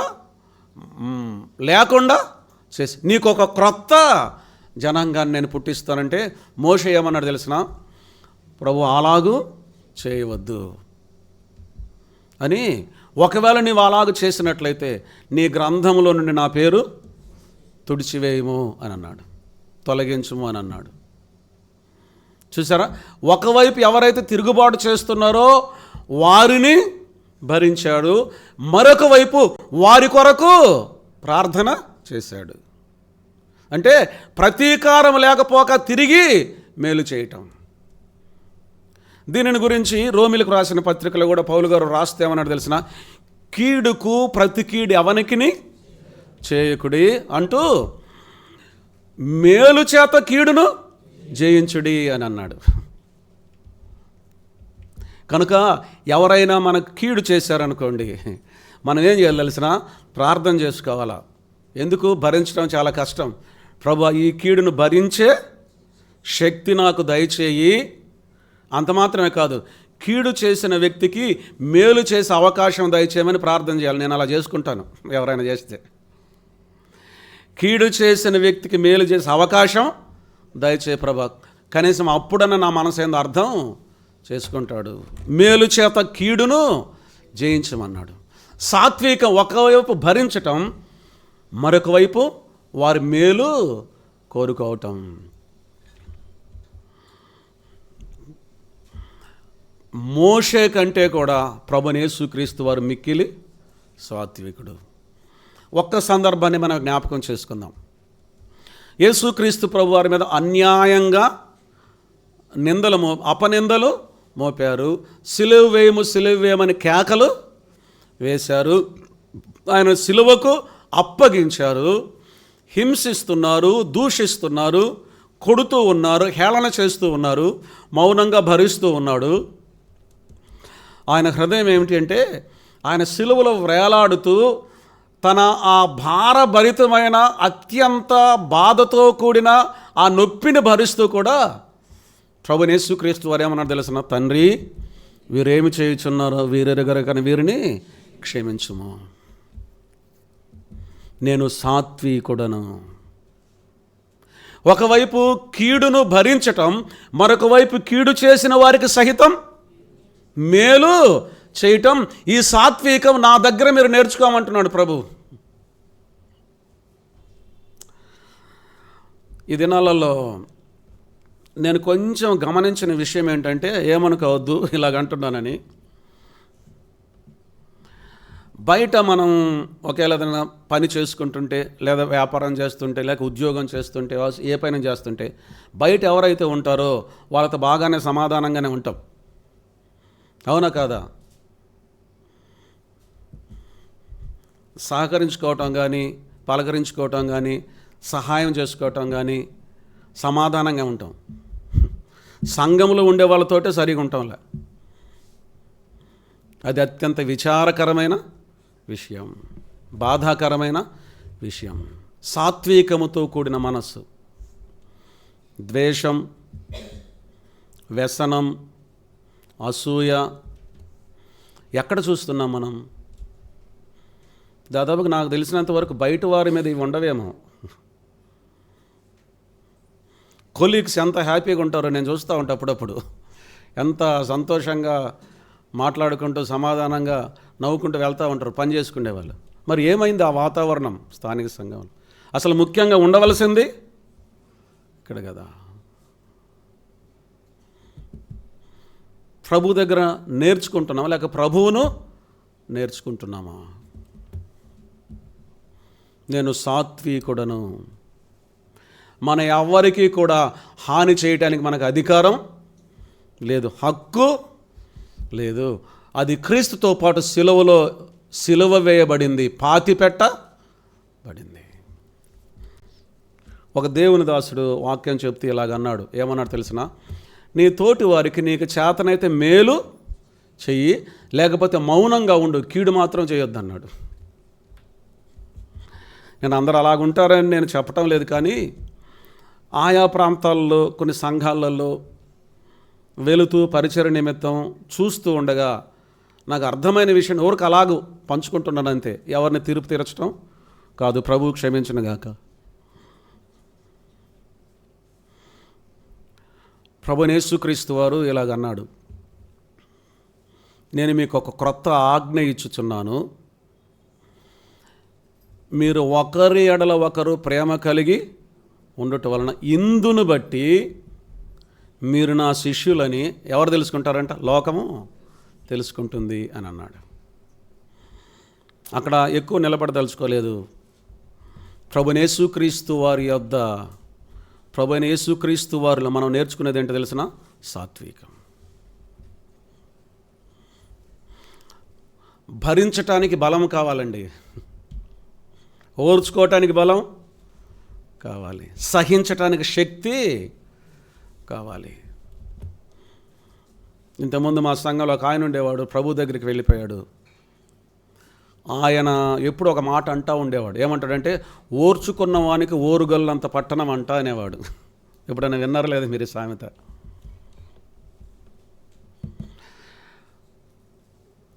లేకుండా చేసి నీకు ఒక క్రొత్త జనాంగాన్ని నేను పుట్టిస్తానంటే మోషే ఏమన్నాడు తెలిసిన, ప్రభు అలాగూ చేయవద్దు అని. ఒకవేళ నీవు అలాగూ చేసినట్లయితే నీ గ్రంథంలో నుండి నా పేరు తుడిచివేయము అని అన్నాడు, తొలగించుము అని అన్నాడు. చూసారా, ఒకవైపు ఎవరైతే తిరుగుబాటు చేస్తున్నారో వారిని భరించాడు, మరొక వైపు వారి కొరకు ప్రార్థన చేశాడు. అంటే ప్రతీకారం లేకపోక తిరిగి మేలు చేయటం. దీనిని గురించి రోమిలకు రాసిన పత్రికలో కూడా పౌలు గారు రాస్తే ఏమన్నాడు తెలిసిన, కీడుకు ప్రతి కీడు ఎవనికిని చేయకుడి అంటూ మేలు చేత కీడును జయించుడి అని అన్నాడు. కనుక ఎవరైనా మనకు కీడు చేశారనుకోండి, మనం ఏం చేయాలి తెలిసిన, ప్రార్థన చేసుకోవాలా. ఎందుకు? భరించడం చాలా కష్టం. ప్రభు ఈ కీడును భరించే శక్తి నాకు దయచేయి. అంత మాత్రమే కాదు, కీడు చేసిన వ్యక్తికి మేలు చేసే అవకాశం దయచేయమని ప్రార్థన చేయాలి. నేను అలా చేసుకుంటాను. ఎవరైనా చేస్తే కీడు చేసిన వ్యక్తికి మేలు చేసే అవకాశం దయచేయ ప్రభా, కనీసం అప్పుడన్నా నా మనసు ఏందో అర్థం చేసుకుంటాడు. మేలు చేత కీడును జయించమన్నాడు. సాత్వికం ఒకవైపు భరించటం, మరొక వైపు వారి మేలు కోరుకోవటం. మోషే కంటే కూడా ప్రభువైన యేసుక్రీస్తు వారు మిక్కిలి సాత్వికుడు. ఒక్క సందర్భాన్ని మనం జ్ఞాపకం చేసుకుందాం. యేసుక్రీస్తు ప్రభు వారి మీద అన్యాయంగా అపనిందలు మోపారు. సిలువ వేయమని కేకలు వేశారు, ఆయన సిలువకు అప్పగించారు. హింసిస్తున్నారు, దూషిస్తున్నారు, కొడుతూ ఉన్నారు, హేళన చేస్తూ ఉన్నారు, మౌనంగా భరిస్తూ ఉన్నాడు. ఆయన హృదయం ఏమిటి అంటే, ఆయన సిలువలో వేలాడుతూ తన ఆ భారభరితమైన అత్యంత బాధతో కూడిన ఆ నొప్పిని భరిస్తూ కూడా ప్రభువైన యేసుక్రీస్తు వారు ఏమన్నాడు తెలుసిన, తండ్రి వీరేమి చేయుచున్నారో వీరెరుగరు కానీ వీరిని క్షమించుము. నేను సాత్వికుడను. ఒకవైపు కీడును భరించటం, మరొక వైపు కీడు చేసిన వారికి సహితం మేలు చేయటం, ఈ సాత్వికం నా దగ్గర మీరు నేర్చుకోమంటున్నాడు ప్రభు. ఈ దినాలలో నేను కొంచెం గమనించిన విషయం ఏంటంటే, ఏమనుకోవద్దు ఇలాగంటున్నానని, బయట మనం ఒకవేళ ఏదైనా పని చేసుకుంటుంటే, లేదా వ్యాపారం చేస్తుంటే, లేక ఉద్యోగం చేస్తుంటే, ఏ పని చేస్తుంటే బయట ఎవరైతే ఉంటారో వాళ్ళతో బాగానే సమాధానంగానే ఉంటాం. అవునా కాదా? సహకరించుకోవటం కానీ, పలకరించుకోవటం కానీ, సహాయం చేసుకోవటం కానీ సమాధానంగా ఉంటాం. సంఘంలో ఉండే వాళ్ళతోటే సరిగా ఉంటాంలే. అది అత్యంత విచారకరమైన విషయం, బాధాకరమైన విషయం. సాత్వికముతో కూడిన మనస్సు, ద్వేషం, వ్యసనం, అసూయ ఎక్కడ చూస్తున్నాం మనం? దాదాపుగా నాకు తెలిసినంత వరకు బయట వారి మీద ఇవి ఉండవేమో. కొలీగ్స్ ఎంత హ్యాపీగా ఉంటారో నేను చూస్తూ ఉంటాను అప్పుడప్పుడు. ఎంత సంతోషంగా మాట్లాడుకుంటూ సమాధానంగా నవ్వుకుంటూ వెళ్తూ ఉంటారు పని చేసుకునే వాళ్ళు. మరి ఏమైంది ఆ వాతావరణం స్థానిక సంఘంలో? అసలు ముఖ్యంగా ఉండవలసింది ఇక్కడ కదా. ప్రభు దగ్గర నేర్చుకుంటున్నామా, లేక ప్రభువును నేర్చుకుంటున్నామా? నేను సాత్వికుడను. మన ఎవ్వరికీ కూడా హాని చేయటానికి మనకు అధికారం లేదు, హక్కు లేదు. అది క్రీస్తుతో పాటు సిలువ వేయబడింది, పాతిపెట్టబడింది. ఒక దేవుని దాసుడు వాక్యం చెప్తే ఇలాగన్నాడు. ఏమన్నాడు తెలిసిన, నీ తోటి వారికి నీకు చేతనైతే మేలు చెయ్యి, లేకపోతే మౌనంగా ఉండు, కీడు మాత్రం చేయొద్దు అన్నాడు. నేను అందరూ అలాగుంటారని నేను చెప్పటం లేదు, కానీ ఆయా ప్రాంతాల్లో కొన్ని సంఘాలలో వెళుతూ పరిచయ నిమిత్తం చూస్తూ ఉండగా నాకు అర్థమైన విషయం, ఎవరికి అలాగూ పంచుకుంటున్నాను అంతే. ఎవరిని తీర్పు తీర్చడం కాదు, ప్రభువు క్షమించునుగాక. ప్రభువైన యేసుక్రీస్తు వారు ఇలాగన్నాడు, నేను మీకు ఒక క్రొత్త ఆజ్ఞ ఇచ్చుచున్నాను, మీరు ఒకరి ఎడల ఒకరు ప్రేమ కలిగి ఉండటం వలన ఇందును బట్టి మీరు నా శిష్యులని ఎవరు తెలుసుకుంటారంట? లోకము తెలుసుకుంటుంది అని అన్నాడు. అక్కడ ఎక్కువ నిలబడదలుచుకోలేదు. ప్రభువైన యేసుక్రీస్తు వారి యొద్ద, ప్రభువైన యేసుక్రీస్తు వారిలో మనం నేర్చుకునేది ఏంటో తెలిసిన? సాత్వికం. భరించటానికి బలం కావాలండి, ఓర్చుకోవటానికి బలం కావాలి, సహించటానికి శక్తి కావాలి. ఇంతకుముందు మా సంఘంలో ఒక ఆయన ఉండేవాడు, ప్రభు దగ్గరికి వెళ్ళిపోయాడు. ఆయన ఎప్పుడు ఒక మాట అంటూ ఉండేవాడు. ఏమంటాడంటే, ఓర్చుకున్న వానికి ఓరుగల్లంత పట్టణం అంట అనేవాడు. ఎప్పుడైనా విన్నారు లేదు మీరు సామెత?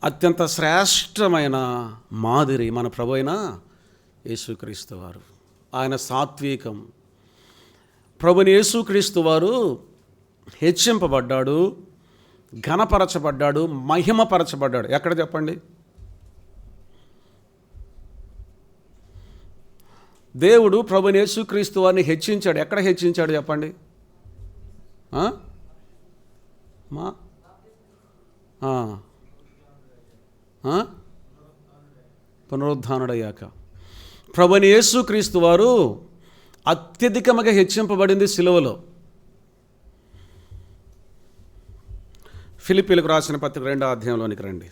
అత్యంత శ్రేష్టమైన మాదిరి మన ప్రభు అయిన యేసుక్రీస్తు వారు. ఆయన సాత్వికం. ప్రభుని యేసుక్రీస్తు వారు హెచ్చింపబడ్డాడు, ఘనపరచబడ్డాడు, మహిమపరచబడ్డాడు. ఎక్కడ చెప్పండి? దేవుడు ప్రభుని యేసుక్రీస్తు వారిని హెచ్చించాడు. ఎక్కడ హెచ్చించాడు చెప్పండి? పునరుద్ధానుడయ్యాక ప్రభుని యేసుక్రీస్తు వారు అత్యధికముగా హెచ్చింపబడింది సిలువలో. ఫిలిప్పీలకు రాసిన పత్రిక 2వ అధ్యాయంలోనికి రండి.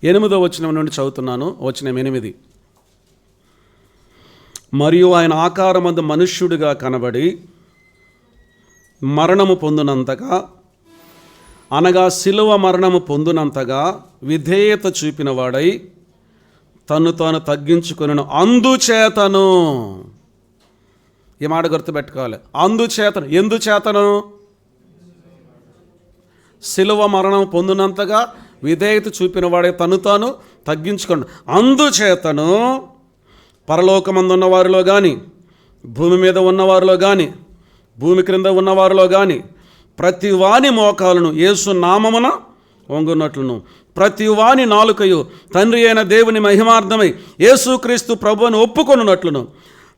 8వ వచనం నుండి చదువుతున్నాను. వచనం 8. మరియు ఆయన ఆకారమందు మనుష్యుడిగా కనబడి మరణము పొందినంతగా, అనగా శిలువ మరణము పొందినంతగా విధేయత చూపిన వాడై తను తాను తగ్గించుకొనెను. అందుచేతను, ఈ మాట గుర్తుపెట్టుకోవాలి, అందుచేతను. ఎందుచేతను? శిలువ మరణం పొందినంతగా విధేయత చూపిన వాడే తను తాను తగ్గించుకోండి. అందుచేతను పరలోకమందున్న వారిలో కానీ, భూమి మీద ఉన్నవారిలో కానీ, భూమి క్రింద ఉన్నవారిలో కానీ ప్రతి వాని మోకాలను యేసు నామమున వంగునట్లును, ప్రతి వాని నాలుకయు తండ్రి అయిన దేవుని మహిమార్థమై యేసుక్రీస్తు ప్రభువుని ఒప్పుకొనున్నట్లును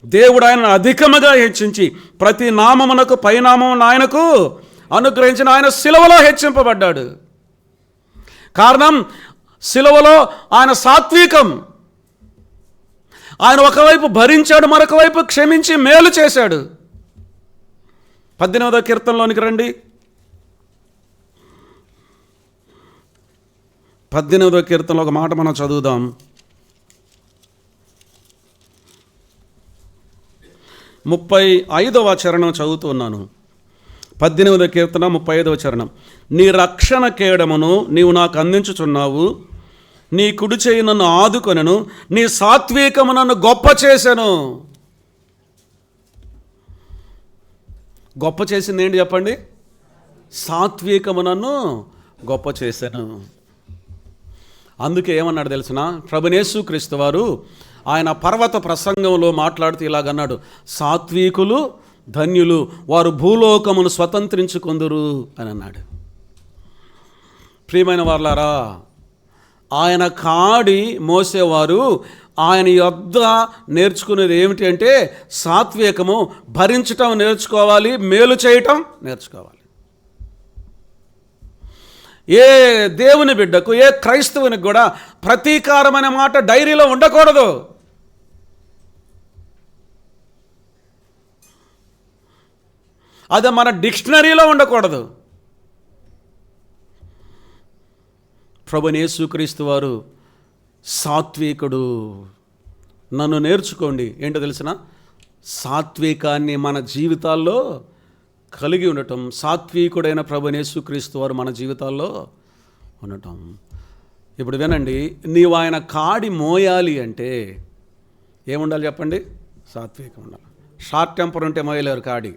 దేవుడు ఆయనను అధికముగా హెచ్చించి ప్రతి నామమునకు పైనామమును ఆయనకు అనుగ్రహించిన ఆయన శిలువలో హెచ్చింపబడ్డాడు. కారణం, శిలువలో ఆయన సాత్వికం. ఆయన ఒకవైపు భరించాడు, మరొక వైపు క్షమించి మేలు చేశాడు. 18వ కీర్తనలోనికి రండి. 18వ కీర్తనలో ఒక మాట మనం చదువుదాం. 35వ చరణం చదువుతున్నాను. 18వ కీర్తన 35వ చరణం. నీ రక్షణ కేడమును నీవు నాకు అందించుచున్నావు, నీ కుడి చేయి నన్ను ఆదుకొనెను, నీ సాత్వికము నన్ను గొప్ప చేశాను. గొప్ప చేసింది ఏంటి చెప్పండి? సాత్వికము నన్ను గొప్ప చేశాను. అందుకే ఏమన్నాడు తెలిసిన? ప్రభువైన యేసుక్రీస్తు వారు ఆయన పర్వత ప్రసంగంలో మాట్లాడుతూ ఇలాగన్నాడు, సాత్వికులు ధన్యులు, వారు భూలోకమును స్వతంత్రించుకొందురు అని అన్నాడు. ప్రియమైన వారలారా, ఆయన కాడి మోసేవారు ఆయన యొద్ద నేర్చుకునేది ఏమిటి అంటే సాత్వికము, భరించటం నేర్చుకోవాలి, మేలు చేయటం నేర్చుకోవాలి. ఏ దేవుని బిడ్డకు, ఏ క్రైస్తవునికి కూడా ప్రతీకారం అనే మాట డైరీలో ఉండకూడదు. అది మన డిక్షనరీలో ఉండకూడదు. ప్రభువైన యేసుక్రీస్తు వారు సాత్వికుడు, నన్ను నేర్చుకోండి. ఏంటో తెలిసిన? సాత్వికాన్ని మన జీవితాల్లో కలిగి ఉండటం. సాత్వికుడైన ప్రభువైన యేసుక్రీస్తు వారు మన జీవితాల్లో ఉండటం. ఇప్పుడు వినండి, నీవు ఆయన కాడి మోయాలి అంటే ఏముండాలి చెప్పండి? సాత్వికం ఉండాలి. షార్ట్ టెంపర్ ఉంటే మోయలేరు కాడి.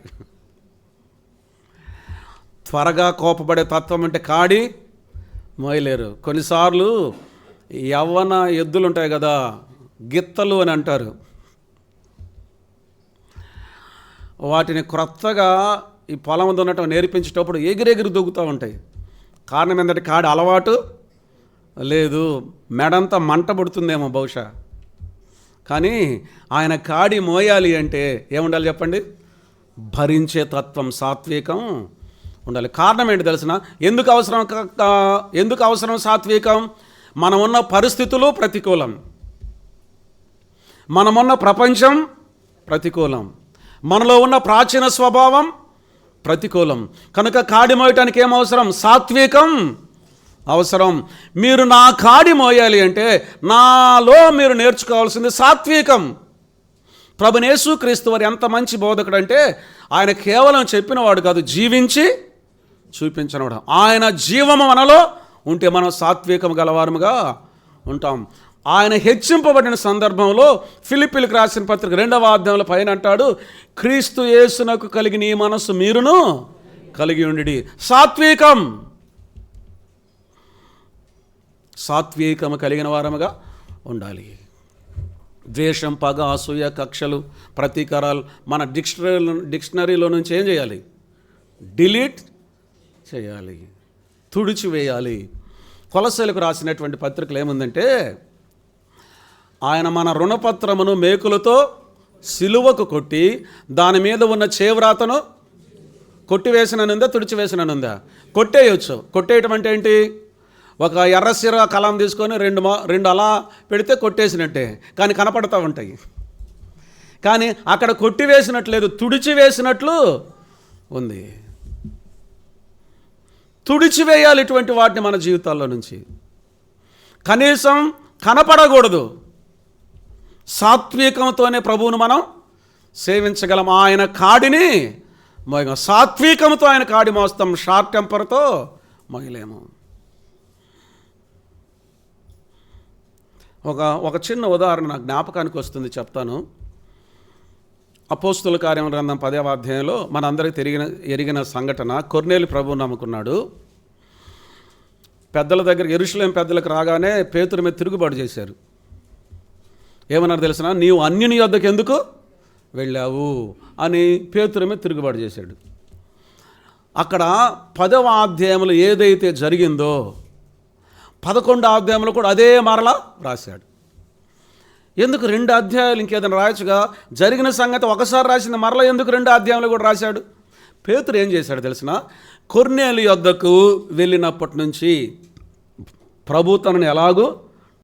త్వరగా కోపపడే తత్వం ఉంటే కాడి మోయలేరు. కొన్నిసార్లు యవ్వన ఎద్దులు ఉంటాయి కదా, గిత్తలు అని అంటారు. వాటిని క్రొత్తగా ఈ పొలం దున్నటం నేర్పించేటప్పుడు ఎగిరెగిరి దూకుతూ ఉంటాయి. కారణం ఏంటంటే కాడి అలవాటు లేదు, మెడంతా మంట పడుతుందేమో బహుశా. కానీ ఆయన కాడి మోయాలి అంటే ఏముండాలి చెప్పండి? భరించే తత్వం, సాత్వికం ఉండాలి. కారణం ఏంటి తెలిసిన? ఎందుకు అవసరం సాత్వికం? మనమున్న పరిస్థితులు ప్రతికూలం, మనమున్న ప్రపంచం ప్రతికూలం, మనలో ఉన్న ప్రాచీన స్వభావం ప్రతికూలం. కనుక కాడి మోయటానికి ఏం అవసరం? సాత్వికం అవసరం. మీరు నా కాడి మోయాలి అంటే నాలో మీరు నేర్చుకోవాల్సింది సాత్వికం. ప్రభువైన యేసుక్రీస్తు వారు ఎంత మంచి బోధకుడు అంటే ఆయన కేవలం చెప్పినవాడు కాదు, జీవించి చూపించినవాడు. ఆయన జీవము మనలో ఉంటే మనం సాత్వికం గలవారముగా ఉంటాం. ఆయన హెచ్చింపబడిన సందర్భంలో ఫిలిప్పీలకు రాసిన పత్రిక 2వ అధ్యాయంలో పైన అంటాడు, క్రీస్తు యేసునకు కలిగిన ఈ మనస్సు మీరును కలిగి ఉండి. సాత్వికము కలిగిన వారముగా ఉండాలి. ద్వేషం, పగ, అసూయ, కక్షలు, ప్రతీకారాలు మన డిక్షనరీలో నుంచి ఏం చేయాలి? డిలీట్ చేయాలి, తుడిచివేయాలి. కొలస్సీలకు రాసినటువంటి పత్రికలు ఏముందంటే, ఆయన మన రుణపత్రమును మేకులతో సిలువకు కొట్టి దాని మీద ఉన్న చేవ్రాతను కొట్టివేసిననుందా, తుడిచివేసిననుందా? కొట్టేయచ్చు. కొట్టేయటం అంటే ఏంటి? ఒక ఎర్రసిర కలం తీసుకొని రెండు అలా పెడితే కొట్టేసినట్టే, కానీ కనపడతా ఉంటాయి. కానీ అక్కడ కొట్టివేసినట్లేదు, తుడిచివేసినట్లు ఉంది. తుడిచివేయాలి ఇటువంటి వాటిని మన జీవితాల్లో నుంచి. కనీసం కనపడకూడదు. సాత్వికంతోనే ప్రభువును మనం సేవించగలం. ఆయన కాడిని సాత్వికంతో ఆయన కాడి మోస్తాం, షార్ట్ టెంపర్తో మోయలేము. ఒక చిన్న ఉదాహరణ నా జ్ఞాపకానికి వస్తుంది, చెప్తాను. అపోస్తుల కార్యం గ్రంథం 10వ అధ్యాయంలో మనందరికీ ఎరిగిన సంఘటన. కొర్నేలి ప్రభువు నమ్ముకున్నాడు. పెద్దల దగ్గర, యెరూషలేము పెద్దలకు రాగానే పేతురు మీద తిరుగుబాటు చేశారు. ఏమన్నారు తెలిసిన? నీవు అన్యుని యొద్దకు ఎందుకు వెళ్ళావు అని పేతురు మీద తిరుగుబాటు చేశాడు. అక్కడ 10వ అధ్యాయంలో ఏదైతే జరిగిందో 11వ అధ్యాయంలో కూడా అదే మరలా రాశాడు. ఎందుకు 2 అధ్యాయాలు ఇంకేదైనా రాయచ్చుగా? జరిగిన సంగతి ఒకసారి రాసింది మరలా ఎందుకు 2 అధ్యాయంలో కూడా రాశాడు? పేతురు ఏం చేశాడు తెలిసిన? కొర్నేలి యొద్దకు వెళ్ళినప్పటి నుంచి ప్రభు తనను ఎలాగూ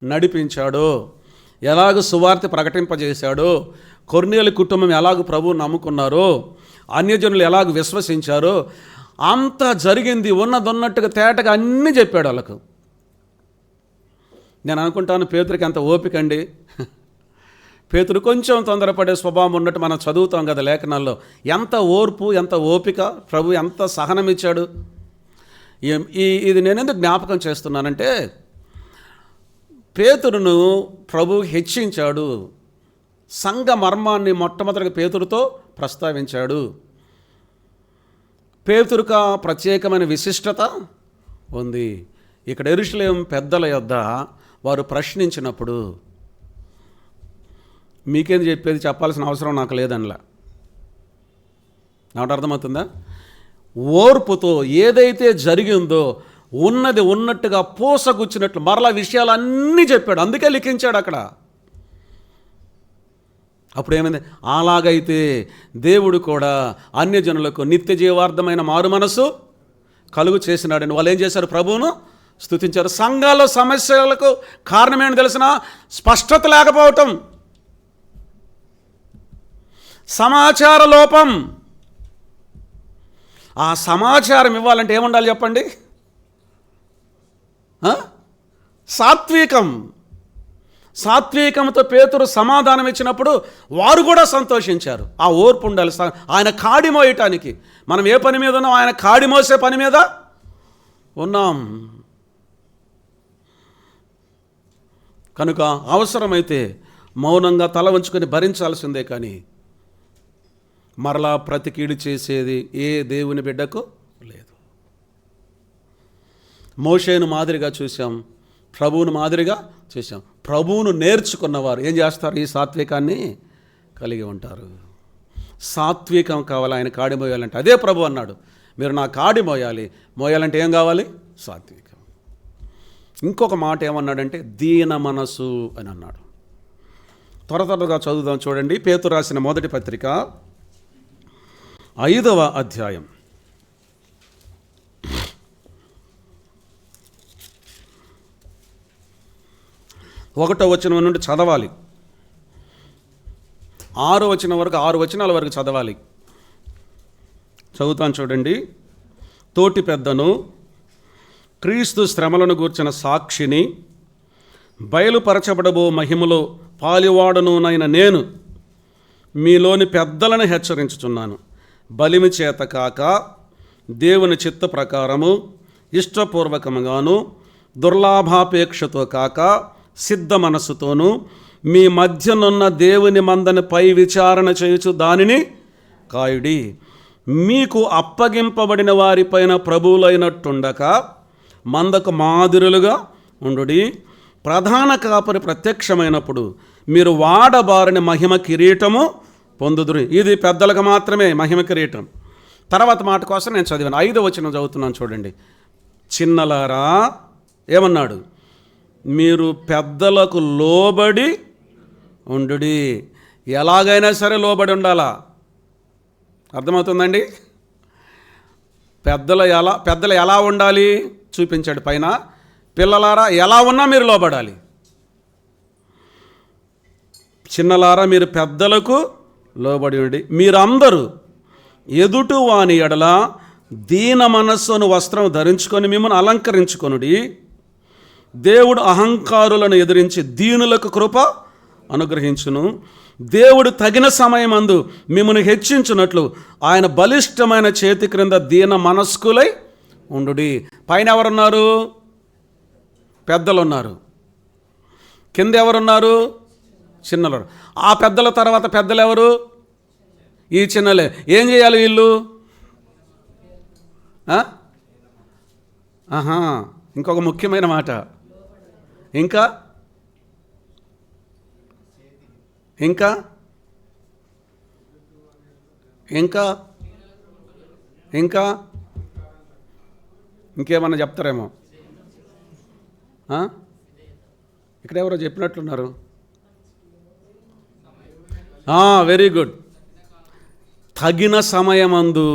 నడిపించాడో, ఎలాగూ సువార్త ప్రకటింపజేశాడో, కొర్నేలి కుటుంబం ఎలాగూ ప్రభువు నమ్ముకున్నారో, అన్యజనులు ఎలాగూ విశ్వసించారో అంతా జరిగింది ఉన్నదన్నట్టుగా తేటగా అన్నీ చెప్పాడు వాళ్ళకు. నేను అనుకుంటాను పేతురికి ఎంత ఓపిక అండి. పేతురు కొంచెం తొందరపడే స్వభావం ఉన్నట్టు మనం చదువుతాం కదా లేఖనాల్లో. ఎంత ఓర్పు, ఎంత ఓపిక, ప్రభు ఎంత సహనం ఇచ్చాడు. ఇది నేను ఎందుకు జ్ఞాపకం చేస్తున్నానంటే, పేతురును ప్రభు హెచ్చించాడు. సంఘ మర్మాన్ని మొట్టమొదటిగా పేతురుతో ప్రస్తావించాడు. పేతురుక ప్రత్యేకమైన విశిష్టత ఉంది. ఇక్కడ యెరూషలేము పెద్దల యొద్ద వారు ప్రశ్నించినప్పుడు, మీకేం చెప్పేది, చెప్పాల్సిన అవసరం నాకు లేదనిలా. నాకు అర్థమవుతుందా? ఓర్పుతో ఏదైతే జరిగిందో ఉన్నది ఉన్నట్టుగా పూసగుచ్చినట్లు మరలా విషయాలన్నీ చెప్పాడు. అందుకే లిఖించాడు అక్కడ. అప్పుడు ఏమైంది? అలాగైతే దేవుడు కూడా అన్యజనులకు నిత్య జీవార్థమైన మారు మనసు కలుగు చేసినాడని వాళ్ళు ఏం చేశారు? ప్రభువును స్తుతించారు. సంఘాల్లో సమస్యలకు కారణమేంటి తెలిసిన? స్పష్టత లేకపోవటం, సమాచార లోపం. ఆ సమాచారం ఇవ్వాలంటే ఏముండాలి చెప్పండి? సాత్వికంతో పేతురు సమాధానం ఇచ్చినప్పుడు వారు కూడా సంతోషించారు. ఆ ఓర్పు ఉండాలి. ఆయన కాడి మోయటానికి మనం ఏ పని మీద ఉన్నాం? ఆయన కాడి మోసే పని మీద ఉన్నాం. కనుక అవసరమైతే మౌనంగా తల వంచుకొని భరించాల్సిందే. కానీ మరలా ప్రతికీడు చేసేది ఏ దేవుని బిడ్డకు లేదు. మోషేను మాదిరిగా చూసాం, ప్రభువును మాదిరిగా చూసాం. ప్రభువును నేర్చుకున్నవారు ఏం చేస్తారు? ఈ సాత్వికాన్ని కలిగి ఉంటారు. సాత్వికం కావాలి. ఆయన కాడి మోయాలంటే అదే ప్రభు అన్నాడు, మీరు నా కాడి మోయాలంటే ఏం కావాలి? సాత్వికం. ఇంకొక మాట ఏమన్నాడంటే దీన మనసు అని అన్నాడు. త్వరగా చదువుదాం చూడండి. పేతురు రాసిన మొదటి పత్రిక 5వ అధ్యాయం 1వ వచనం నుండి చదవాలి. 6వ వచనం వరకు, 6 వచనాల వరకు చదవాలి. చదువుతాను చూడండి. తోటి పెద్దను, క్రీస్తు శ్రమలను గూర్చిన సాక్షిని, బయలుపరచబడబో మహిమలో పాలివాడనునైన నేను మీలోని పెద్దలను హెచ్చరించుచున్నాను. బలిమి చేత కాక దేవుని చిత్త ప్రకారము ఇష్టపూర్వకముగాను దుర్లాభాపేక్షతో కాక సిద్ధ మనస్సుతోనూ మీ మధ్యనున్న దేవుని మందని పై విచారణ చేయుచు దానిని కాయుడి. మీకు అప్పగింపబడిన వారిపైన ప్రభువులైనట్టుండక మందకు మాదిరులుగా ఉండుడి. ప్రధాన కాపరి ప్రత్యక్షమైనప్పుడు మీరు వాడబారిన మహిమ కిరీటము పొందుదురు. ఇది పెద్దలకు మాత్రమే మహిమ కిరీటం. తర్వాత మాట కోసం నేను చదివాను. 5వ వచనం చదువుతున్నాను చూడండి. చిన్నలారా ఏమన్నాడు? మీరు పెద్దలకు లోబడి ఉండుడి. ఎలాగైనా సరే లోబడి ఉండాలా. అర్థమవుతుందండి? పెద్దలు ఎలా ఉండాలి చూపించాడు పైన. పిల్లలారా ఎలా ఉన్నా మీరు లోబడాలి. చిన్నలారా మీరు పెద్దలకు లోబడి ఉండి మీరందరూ ఎదుటి వాని ఎడల దీన మనస్సును వస్త్రం ధరించుకొని మిమ్మల్ని అలంకరించుకొనుడి. దేవుడు అహంకారులను ఎదిరించి దీనులకు కృప అనుగ్రహించును. దేవుడు తగిన సమయమందు మిమ్మల్ని హెచ్చించున్నట్లు ఆయన బలిష్టమైన చేతి క్రింద దీన మనస్కులై ఉండుడి. పైన ఎవరున్నారు? పెద్దలు ఉన్నారు. కింద ఎవరున్నారు? చిన్నలు. ఆ పెద్దల తర్వాత పెద్దలు ఎవరు? ఈ చిన్నలే. ఏం చేయాలి వీళ్ళు? ఇంకొక ముఖ్యమైన మాట. ఇంకా ఇంకా ఇంకా ఇంకా ఇంకేమన్నా చెప్తారేమో. ఇక్కడ ఎవరో చెప్పినట్లున్నారు. Very good. తగిన సమయమందు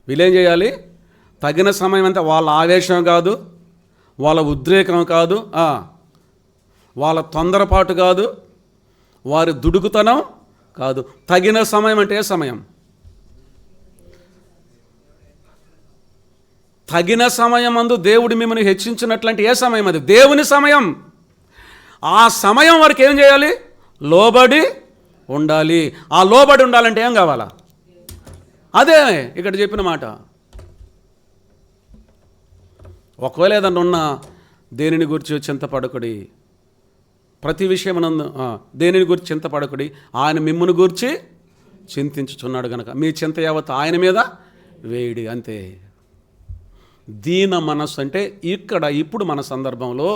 వీళ్ళేం చేయాలి? తగిన సమయం అంటే వాళ్ళ ఆవేశం కాదు, వాళ్ళ ఉద్రేకం కాదు, వాళ్ళ తొందరపాటు కాదు, వారి దుడుకుతనం కాదు. తగిన సమయం అంటే ఏ సమయం? తగిన సమయమందు దేవుడు మిమ్మల్ని హెచ్చించినట్లంటే ఏ సమయం అది? దేవుని సమయం. ఆ సమయం వరకు ఏం చేయాలి? లోబడి ఉండాలి. ఆ లోబడి ఉండాలంటే ఏం కావాలా? అదే ఇక్కడ చెప్పిన మాట. ఒకవేళ ఏదన్నా ఉన్నా దేనిని గురించి చింతపడకుడి, ప్రతి విషయమునందు దేనిని గురించి చింతపడకుడి, ఆయన మిమ్మును గూర్చి చింతించుచున్నాడు కనుక మీ చింత యావత్ ఆయన మీద వేయుడి. అంతే. దీన మనస్సు అంటే ఇక్కడ ఇప్పుడు మన సందర్భంలో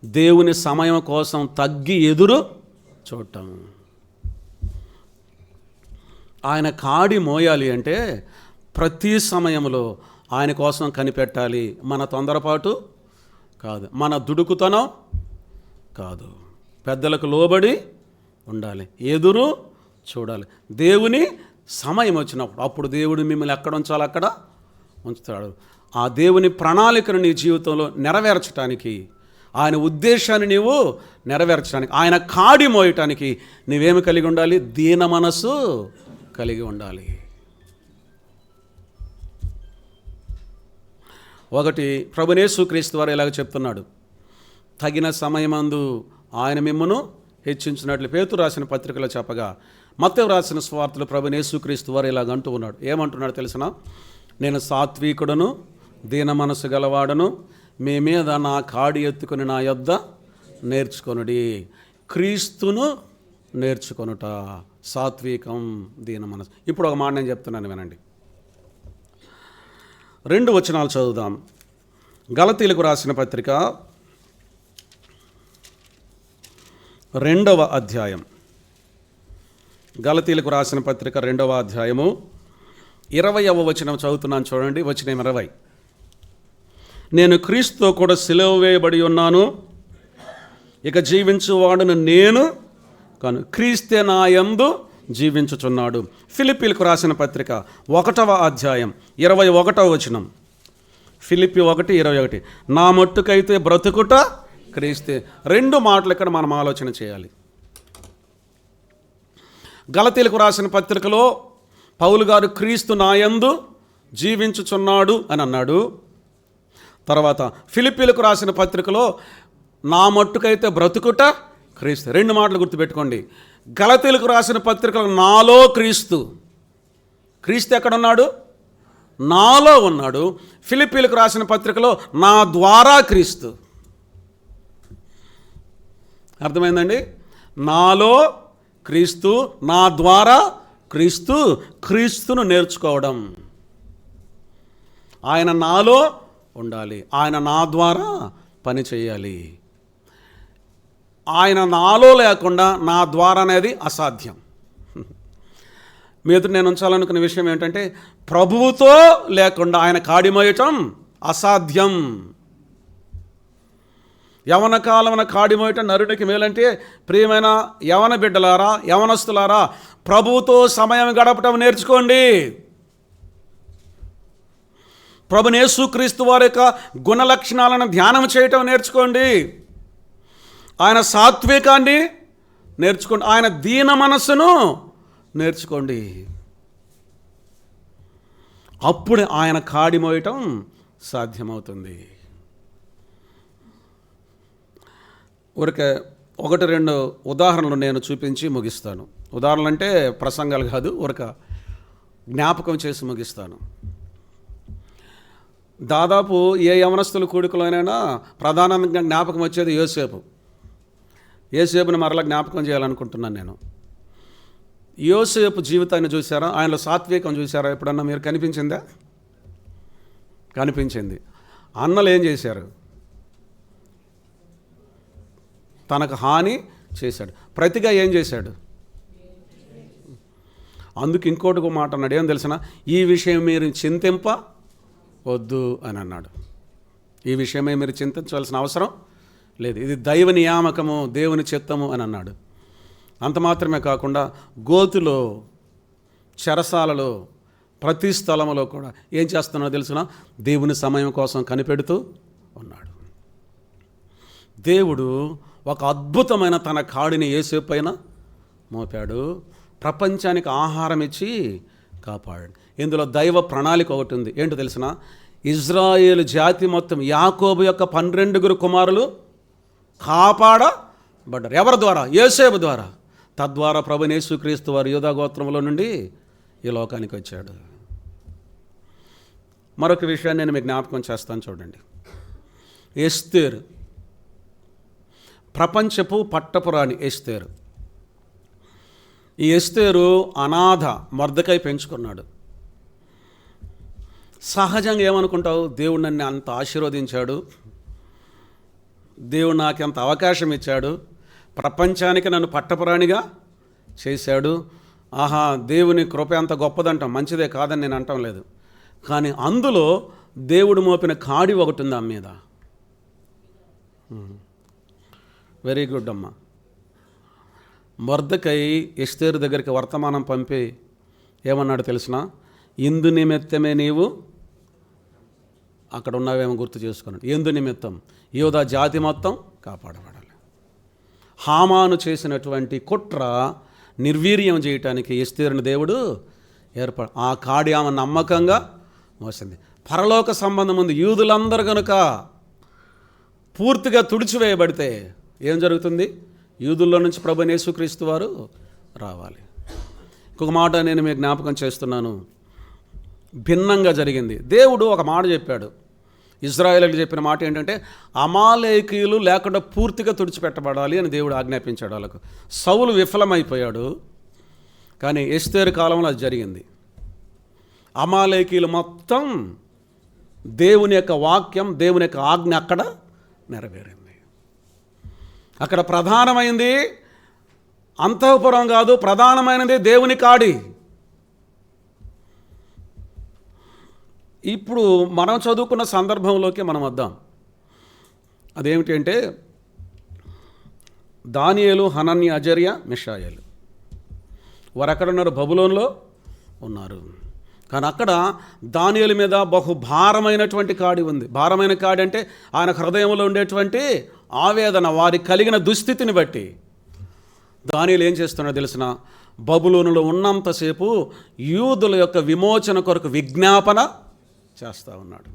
దేవుని సమయం కోసం తగ్గి ఎదురు చూడటం. ఆయన కాడి మోయాలి అంటే ప్రతి సమయంలో ఆయన కోసం కనిపెట్టాలి. మన తొందరపాటు కాదు, మన దుడుకుతనం కాదు. పెద్దలకు లోబడి ఉండాలి, ఎదురు చూడాలి. దేవుని సమయం వచ్చినప్పుడు అప్పుడు దేవుడు మిమ్మల్ని ఎక్కడ ఉంచాలో అక్కడ ఉంచుతాడు. ఆ దేవుని ప్రణాళికను నీ జీవితంలో నెరవేర్చడానికి, ఆయన ఉద్దేశాన్ని నీవు నెరవేర్చడానికి, ఆయన కాడి మోయటానికి నీవేమి కలిగి ఉండాలి? దీన మనస్సు కలిగి ఉండాలి. ఒకటి ప్రభువైన యేసుక్రీస్తు వారు ఇలాగ చెప్తున్నాడు, తగిన సమయమందు ఆయన మిమ్మును హెచ్చించినట్లు పేతురు రాసిన పత్రికలో చెప్పగా, మత్తయి రాసిన సువార్తలో ప్రభువైన యేసుక్రీస్తు వారు ఇలాగ అంటూ ఉన్నాడు. ఏమంటున్నాడు తెలిసిన? నేను సాత్వికుడను, దీన మనసు గలవాడను, మీ మీద నా కాడి ఎత్తుకుని నా యొద్ద నేర్చుకొనుడి. క్రీస్తును నేర్చుకొనుట సాత్వికం, దీన మనసు. ఇప్పుడు ఒక మాట నేను చెప్తున్నాను, వినండి. 2 వచనాలు చదువుదాం. గలతీలకు రాసిన పత్రిక 2వ అధ్యాయం. గలతీలకు రాసిన పత్రిక 2వ అధ్యాయము 20వ వచనం చదువుతున్నాను, చూడండి. వచనం 20. నేను క్రీస్తుతో కూడా సిలువ వేయబడి ఉన్నాను, ఇక జీవించువాడును నేను కాను, క్రీస్తే నా యందు జీవించుచున్నాడు. ఫిలిప్పీలకు రాసిన పత్రిక 1వ అధ్యాయం 21వ వచనం. ఫిలిప్పి 1:21. నా మట్టుకైతే బ్రతుకుట క్రీస్తే. 2 మాటలు ఇక్కడ మనం ఆలోచన చేయాలి. గలతీలకు రాసిన పత్రికలో పౌలు గారు క్రీస్తు నా యందు జీవించుచున్నాడు అని అన్నాడు. తర్వాత ఫిలిప్పీలకు రాసిన పత్రికలో నా మట్టుకైతే బ్రతుకుట క్రీస్తు. 2 మాటలు గుర్తుపెట్టుకోండి. గలతీలకు రాసిన పత్రికలో నాలో క్రీస్తు, క్రీస్తు ఎక్కడున్నాడు? నాలో ఉన్నాడు. ఫిలిప్పీలకు రాసిన పత్రికలో నా ద్వారా క్రీస్తు. అర్థమైందండి? నాలో క్రీస్తు, నా ద్వారా క్రీస్తు, క్రీస్తును నేర్చుకోవడం. ఆయన నాలో ఉండాలి, ఆయన నా ద్వారా పని చేయాలి. ఆయన నాలో లేకుండా నా ద్వారా అనేది అసాధ్యం. మీతో నేను ఉంచాలనుకున్న విషయం ఏంటంటే, ప్రభువుతో లేకుండా ఆయన కాడిమోయటం అసాధ్యం. యవన కాలమున కాడిమోయటం నరుడికి మేలంటే, ప్రియమైన యవన బిడ్డలారా, యవనస్తులారా, ప్రభువుతో సమయం గడపటం నేర్చుకోండి. ప్రభువైన యేసుక్రీస్తు వారి యొక్క గుణలక్షణాలను ధ్యానం చేయటం నేర్చుకోండి. ఆయన సాత్వికాన్ని నేర్చుకోండి, ఆయన దీన మనస్సును నేర్చుకోండి. అప్పుడు ఆయన కాడి మోయటం సాధ్యమవుతుంది. ఊరికే ఒకటి రెండు ఉదాహరణలు నేను చూపించి ముగిస్తాను. ఉదాహరణలు అంటే ప్రసంగాలు కాదు, ఊరిక జ్ఞాపకం చేసి ముగిస్తాను. దాదాపు ఏ యవనస్తుల కూడికలోనైనా ప్రధానంగా జ్ఞాపకం వచ్చేది యోసేపుని మరలా జ్ఞాపకం చేయాలనుకుంటున్నాను నేను. యోసేపు జీవితాన్ని చూసారా? ఆయనలో సాత్వికం చూసారా? ఎప్పుడన్నా మీరు కనిపించిందా? కనిపించింది. అన్నలు ఏం చేశారు? తనకు హాని చేశాడు. ప్రతిగా ఏం చేశాడు? అందుకు ఇంకోటి మాట అన్నాడు. ఏం తెలిసిన? ఈ విషయం మీరు చింతింప వద్దు అని అన్నాడు. ఈ విషయమే మీరు చింతించవలసిన అవసరం లేదు, ఇది దైవ నియామకము, దేవుని చిత్తము అని అన్నాడు. అంత మాత్రమే కాకుండా గోతులో, చెరసాలలో, ప్రతి స్థలంలో కూడా ఏం చేస్తున్నాడో తెలిసిన? దేవుని సమయం కోసం కనిపెడుతూ ఉన్నాడు. దేవుడు ఒక అద్భుతమైన తన కాడిని యేసేపు పైన మోపాడు. ప్రపంచానికి ఆహారం ఇచ్చి కాపాడాడు. ఇందులో దైవ ప్రణాళిక ఒకటి ఉంది. ఏంటో తెలిసిన? ఇజ్రాయేలు జాతి మొత్తం, యాకోబు యొక్క 12 కుమారులు కాపాడబడ్డారు. ఎవరి ద్వారా? యోసేపు ద్వారా. తద్వారా ప్రభువైన యేసుక్రీస్తు వారు యూదా గోత్రంలో నుండి ఈ లోకానికి వచ్చాడు. మరొక విషయాన్ని నేను మీకు జ్ఞాపకం చేస్తాను, చూడండి. ఎస్తేరు, ప్రపంచపు పట్టపురాణి ఎస్తేరు. ఈ ఎస్తేరు అనాథ, మొర్దెకై పెంచుకున్నాడు. సహజంగా ఏమనుకుంటావు? దేవుడు నన్ను అంత ఆశీర్వదించాడు, దేవుడు నాకు ఎంత అవకాశం ఇచ్చాడు, ప్రపంచానికి నన్ను పట్టపురాణిగా చేశాడు, ఆహా దేవుని కృప ఎంత గొప్పదంటాం, మంచిదే కాదని నేను అంటాం లేదు. కానీ అందులో దేవుడు మోపిన కాడి ఒకటి ఉంది ఆమె మీద. వెరీ గుడ్ అమ్మ. మొర్దెకై ఎస్తేరు దగ్గరికి వర్తమానం పంపి ఏమన్నాడు తెలిసిన? ఇందు నిమిత్తమే నీవు అక్కడ ఉన్నావేమో గుర్తు చేసుకున్నాడు. ఎందు నిమిత్తం? యూదా జాతి మొత్తం కాపాడబడాలి. హామాను చేసినటువంటి కుట్ర నిర్వీర్యం చేయటానికి ఎస్తేరుని దేవుడు ఆ కాడి ఆమె నమ్మకంగా మోసింది. పరలోక సంబంధం ఉంది. యూదులందరూ కనుక పూర్తిగా తుడిచివేయబడితే ఏం జరుగుతుంది? యూదుల్లో నుంచి ప్రభువైన యేసుక్రీస్తు వారు రావాలి. ఇంకొక మాట నేను మీకు జ్ఞాపకం చేస్తున్నాను, భిన్నంగా జరిగింది. దేవుడు ఒక మాట చెప్పాడు. ఇజ్రాయేలుకి చెప్పిన మాట ఏంటంటే, అమాలేకీయులు లేకుండా పూర్తిగా తుడిచిపెట్టబడాలి అని దేవుడు ఆజ్ఞాపించాడు వాళ్ళకు. సౌలు విఫలమైపోయాడు, కానీ ఎస్తేరు కాలంలో అది జరిగింది. అమాలేకీయులు మొత్తం దేవుని యొక్క వాక్యం, దేవుని యొక్క ఆజ్ఞ అక్కడ నెరవేరింది. అక్కడ ప్రధానమైంది అంతఃపురం కాదు, ప్రధానమైనది దేవుని కాడి. ఇప్పుడు మనం చదువుకున్న సందర్భంలోకి మనం వద్దాం. అదేమిటి అంటే, దానియేలు, హనన్య, అజర్య, మిషాయేలు వారు ఎక్కడ ఉన్నారు? బబులోన్లో ఉన్నారు. కానీ అక్కడ దానియేలు మీద బహు భారమైనటువంటి కాడి ఉంది. భారమైన కాడి అంటే ఆయన హృదయంలో ఉండేటువంటి ఆవేదన, వారి కలిగిన దుస్థితిని బట్టి. దానియేలు ఏం చేస్తున్నాడో తెలిసిన? బబులోనులో ఉన్నంతసేపు యూదుల యొక్క విమోచన కొరకు విజ్ఞాపన చేస్తూ ఉన్నాడు.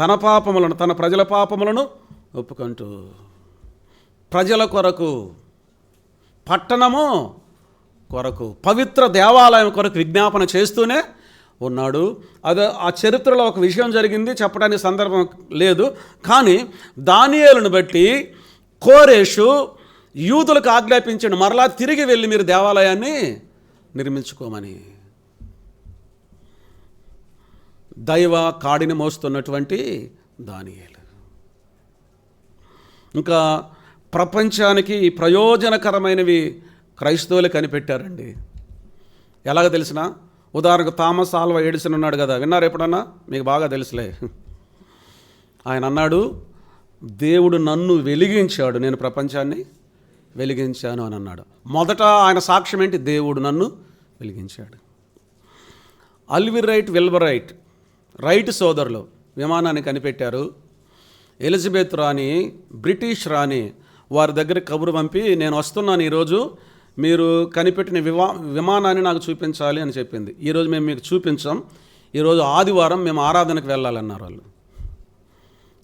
తన పాపములను, తన ప్రజల పాపములను ఒప్పుకుంటూ ప్రజల కొరకు, పట్టణము కొరకు, పవిత్ర దేవాలయం కొరకు విజ్ఞాపన చేస్తూనే ఉన్నాడు. అదే ఆ చరిత్రలో ఒక విషయం జరిగింది, చెప్పడానికి సందర్భం లేదు. కానీ దానియేలును బట్టి కోరేషు యూదులకు ఆజ్ఞాపించాడు, మరలా తిరిగి వెళ్ళి మీరు దేవాలయాన్ని నిర్మించుకోమని. దైవ కాడిని మోస్తున్నటువంటి దానియేలు ఇంకా ప్రపంచానికి ప్రయోజనకరమైనవి క్రైస్తవులు కనిపెట్టారండి. ఎలాగ తెలిసిన? ఉదాహరణకు థామస్ ఆల్వా ఎడిసన్ ఉన్నాడు కదా, విన్నారు ఎప్పుడన్నా? మీకు బాగా తెలుసులే. ఆయన అన్నాడు, దేవుడు నన్ను వెలిగించాడు, నేను ప్రపంచాన్ని వెలిగించాను అని అన్నాడు. మొదట ఆయన సాక్ష్యం ఏంటి? దేవుడు నన్ను వెలిగించాడు. అల్విర్ రైట్, విల్బర్ రైట్, రైట్ సోదరులు విమానాన్ని కనిపెట్టారు. ఎలిజబెత్ రాణి, బ్రిటిష్ రాణి వారి దగ్గర కబురు పంపి, నేను వస్తున్నాను ఈరోజు, మీరు కనిపెట్టిన విమానాన్ని నాకు చూపించాలి అని చెప్పింది. ఈరోజు మేము మీకు చూపించాం, ఈరోజు ఆదివారం మేము ఆరాధనకు వెళ్ళాలన్నారు వాళ్ళు.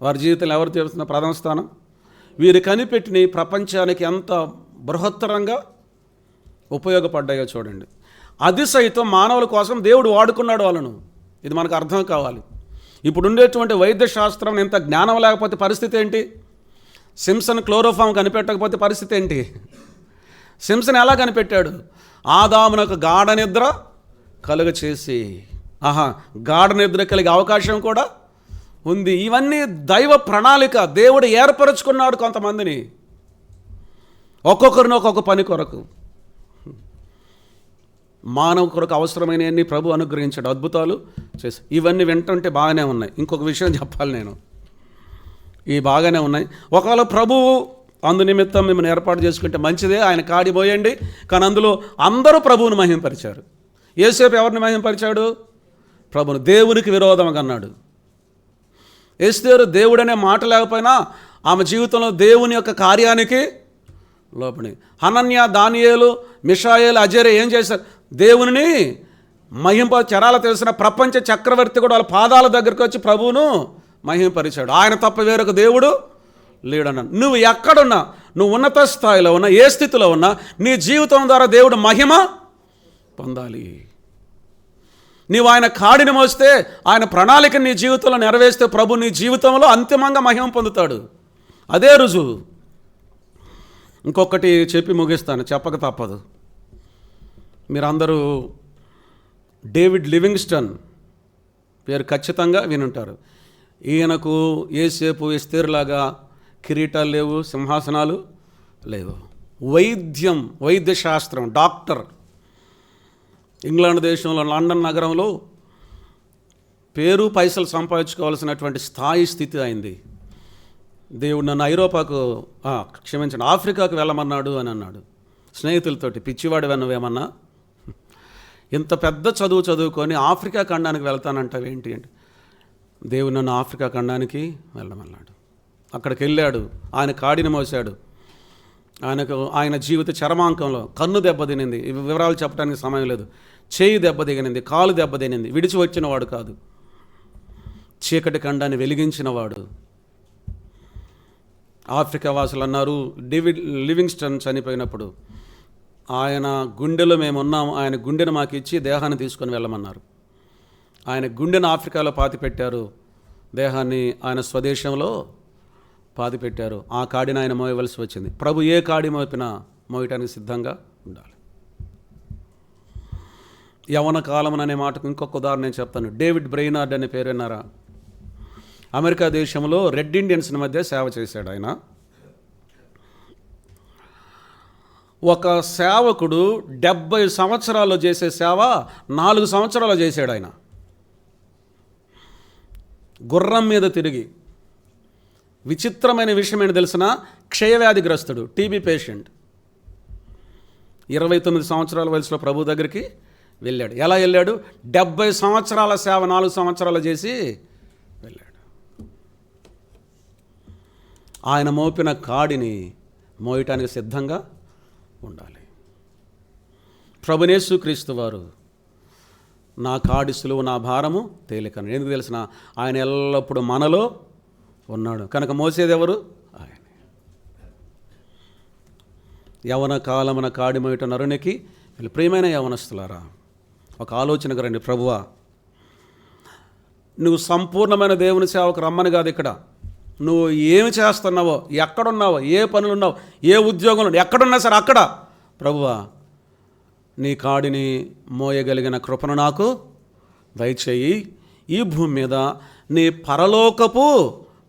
వారి జీవితంలో ఎవరు చేస్తున్న ప్రథమ స్థానం? వీరు కనిపెట్టిన ప్రపంచానికి ఎంత బృహత్తరంగా ఉపయోగపడ్డాయో చూడండి. అది సైతం మానవుల కోసం దేవుడు వాడుకున్నాడు వాళ్ళను. ఇది మనకు అర్థం కావాలి. ఇప్పుడు ఉండేటువంటి వైద్య శాస్త్రం ఇంత జ్ఞానం లేకపోతే పరిస్థితి ఏంటి? సింప్సన్ క్లోరోఫామ్ కనిపెట్టకపోతే పరిస్థితి ఏంటి? సింప్సన్ ఎలా కనిపెట్టాడు? ఆదామునకు గాఢ నిద్ర కలుగ చేసి, గాఢ నిద్ర కలిగే అవకాశం కూడా ఉంది. ఇవన్నీ దైవ ప్రణాళిక. దేవుడు ఏర్పరచుకున్నాడు కొంతమందిని, ఒక్కొక్కరిని ఒక్కొక్క పని కొరకు. మానవ కొరకు అవసరమైనవన్నీ ప్రభు అనుగ్రహించాడు, అద్భుతాలు చేసి. ఇవన్నీ వింటుంటే బాగానే ఉన్నాయి. ఇంకొక విషయం చెప్పాలి నేను, ఇవి బాగానే ఉన్నాయి. ఒకవేళ ప్రభువు అందు నిమిత్తం మిమ్మల్ని ఏర్పాటు చేసుకుంటే మంచిదే, ఆయన కాడి పోయండి. కానీ అందులో అందరూ ప్రభువుని మహింపరిచారు. యేసేపు ఎవరిని మహింపరిచాడు? ప్రభువును. దేవునికి విరోధంగా అన్నాడు. ఎస్తేరు దేవుడనే మాట లేకపోయినా ఆమె జీవితంలో దేవుని యొక్క కార్యానికి లోపడి. హనన్య, దానియేలు, మిషాయేలు, అజరే ఏం చేశారు? దేవుని మహింప. చరాల తెలిసిన ప్రపంచ చక్రవర్తి కూడా వాళ్ళ పాదాల దగ్గరికి వచ్చి ప్రభువును మహింపరిచాడు. ఆయన తప్ప వేరొక దేవుడు లేడన్నాడు. నువ్వు ఎక్కడున్నా, నువ్వు ఉన్నత స్థాయిలో ఉన్నా, ఏ స్థితిలో ఉన్నా, నీ జీవితం ద్వారా దేవుడు మహిమ పొందాలి. నీవు ఆయన కాడిని మోస్తే, ఆయన ప్రణాళిక నీ జీవితంలో నెరవేర్స్తే ప్రభు నీ జీవితంలో అంతిమంగా మహిమ పొందుతాడు. అదే రుజువు. ఇంకొకటి చెప్పి ముగిస్తాను, చెప్పక తప్పదు. మీరందరూ డేవిడ్ లివింగ్స్టన్ పేరు ఖచ్చితంగా వినుంటారు. ఈయనకు యేసేపు, ఎస్తేరులాగా కిరీటాలు లేవు, సింహాసనాలు లేవు. వైద్య శాస్త్రం, డాక్టర్. ఇంగ్లాండ్ దేశంలో లండన్ నగరంలో పేరు పైసలు సంపాదించుకోవాల్సినటువంటి స్థితి అయింది. దేవుడు నన్ను ఐరోపాకు ఆఫ్రికాకు వెళ్ళమన్నాడు అని అన్నాడు స్నేహితులతోటి. పిచ్చివాడు నువ్వేమన్నా, ఇంత పెద్ద చదువుకొని ఆఫ్రికా ఖండానికి వెళ్తానంటావు ఏంటి అంటే, దేవుడు నన్ను ఆఫ్రికా ఖండానికి వెళ్ళమన్నాడు. అక్కడికి వెళ్ళాడు. ఆయన కాడిని మోసాడు. ఆయన జీవిత చరమాంకంలో కన్ను దెబ్బతినింది. వివరాలు చెప్పడానికి సమయం లేదు. చేయి దెబ్బతినింది, కాలు దెబ్బతినింది. విడిచి వచ్చినవాడు కాదు, చీకటి ఖండాన్ని వెలిగించినవాడు. ఆఫ్రికా వాసులు అన్నారు, డేవిడ్ లివింగ్స్టన్ చనిపోయినప్పుడు ఆయన గుండెలో మేమున్నాం, ఆయన గుండెను మాకు ఇచ్చి దేహాన్ని తీసుకొని వెళ్ళమన్నారు. ఆయన గుండెను ఆఫ్రికాలో పాతిపెట్టారు, దేహాన్ని ఆయన స్వదేశంలో పాతిపెట్టారు. ఆ కాడిని ఆయన మోయవలసి వచ్చింది. ప్రభు ఏ కాడి మోపినా మోయటానికి సిద్ధంగా ఉండాలి. యవన కాలం అనే మాటకు ఇంకొక ఉదాహరణ నేను చెప్తాను. డేవిడ్ బ్రెయినార్డ్ అనే పేరు విన్నారా? అమెరికా దేశంలో రెడ్ ఇండియన్స్ మధ్య సేవ చేశాడు ఆయన. ఒక సేవకుడు 70 సంవత్సరాల్లో చేసే సేవ 4 సంవత్సరాలు చేశాడు ఆయన. గుర్రం మీద తిరిగి. విచిత్రమైన విషయం ఏంటి తెలిసిన? క్షయవ్యాధిగ్రస్తుడు, టీబీ పేషెంట్. 29 సంవత్సరాల వయసులో ప్రభు దగ్గరికి వెళ్ళాడు. ఎలా వెళ్ళాడు? 70 సంవత్సరాల సేవ 4 సంవత్సరాలు చేసి వెళ్ళాడు. ఆయన మోపిన కాడిని మోయటానికి సిద్ధంగా ఉండాలి. ప్రభునేసు క్రీస్తు వారు నా కాడి సులువు, నా భారము తేలికను. ఎందుకు తెలిసిన? ఆయన ఎల్లప్పుడూ మనలో ఉన్నాడు కనుక మోసేది ఎవరు? ఆయన. యవన కాలమున కాడి మోయట నరునికి. ప్రియమైన యవనస్తులారా, ఒక ఆలోచనకు రండి. ప్రభువా, నువ్వు సంపూర్ణమైన దేవుని సేవకు రమ్మని కాదు ఇక్కడ. నువ్వు ఏమి చేస్తున్నావో, ఎక్కడున్నావో, ఏ పనులు ఉన్నావో, ఏ ఉద్యోగంలో ఎక్కడున్నా సరే అక్కడ ప్రభువా నీ కాడిని మోయగలిగిన కృపను నాకు దయచేయి. ఈ భూమి మీద నీ పరలోకపు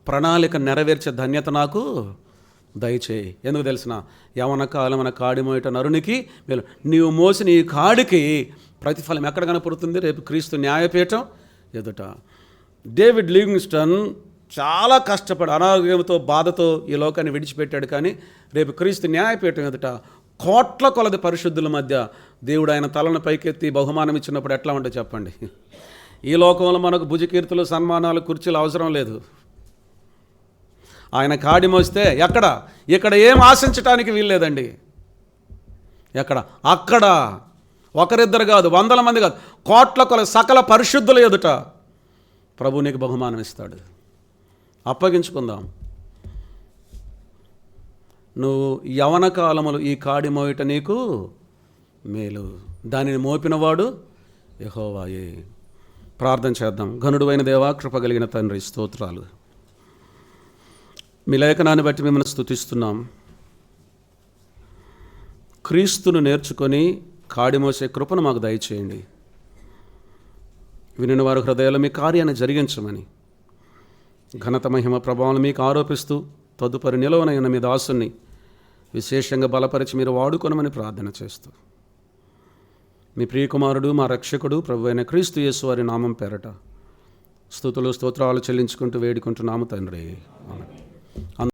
ప్రణాళిక నెరవేర్చే ధన్యత నాకు దయచేయి. ఎందుకు తెలిసిన? యవన కాలమున కాడి మోయట నరునికి మేలు. నీవు మోసిన ఈ కాడికి ప్రతిఫలం ఎక్కడ కనపడుతుంది? రేపు క్రీస్తు న్యాయపీఠం ఎదుట. డేవిడ్ లివింగ్స్టన్ చాలా కష్టపడి అనారోగ్యంతో, బాధతో ఈ లోకాన్ని విడిచిపెట్టాడు. కానీ రేపు క్రీస్తు న్యాయపీఠం ఎదుట కోట్ల కొలది పరిశుద్ధుల మధ్య దేవుడు ఆయన తలను పైకెత్తి బహుమానం ఇచ్చినప్పుడు ఎట్లా ఉంటే చెప్పండి. ఈ లోకంలో మనకు భుజకీర్తులు, సన్మానాలు, కుర్చీలు అవసరం లేదు. ఆయన కాడి మోస్తే ఎక్కడ? ఇక్కడ ఏం ఆశించటానికి వీల్లేదండి. ఎక్కడ? అక్కడ ఒకరిద్దరు కాదు, 100 మంది కాదు, కోట్ల కొలది సకల పరిశుద్ధుల ఎదుట ప్రభు నీకు బహుమానం ఇస్తాడు. అప్పగించుకుందాం. నువ్వు యవన కాలములు ఈ కాడి మోయట నీకు మేలు. దానిని మోపినవాడు యెహోవాయే. ప్రార్థన చేద్దాం. ఘనుడైన దేవా, కృప కలిగిన తండ్రి, స్తోత్రాలు. మీ లేఖనాన్ని బట్టి మిమ్మల్ని స్తుతిస్తున్నాం. క్రీస్తును నేర్చుకొని కాడి మోసే కృపను మాకు దయచేయండి. వినిన వారి హృదయాలు మీ కార్యాన్ని జరిగించమని ఘనత మహిమ ప్రభావం మీకు ఆరోపిస్తూ తదుపరి నిలవనైన మీ దాసుని విశేషంగా బలపరిచి మీరు వాడుకొనమని ప్రార్థన చేస్తూ మీ ప్రియకుమారుడు మా రక్షకుడు ప్రభు అయిన క్రీస్తు యేసు వారి నామం పేరట స్తుతులు స్తోత్రాలు చెల్లించుకుంటూ వేడుకుంటున్నాము తండ్రి. ఆమేన్.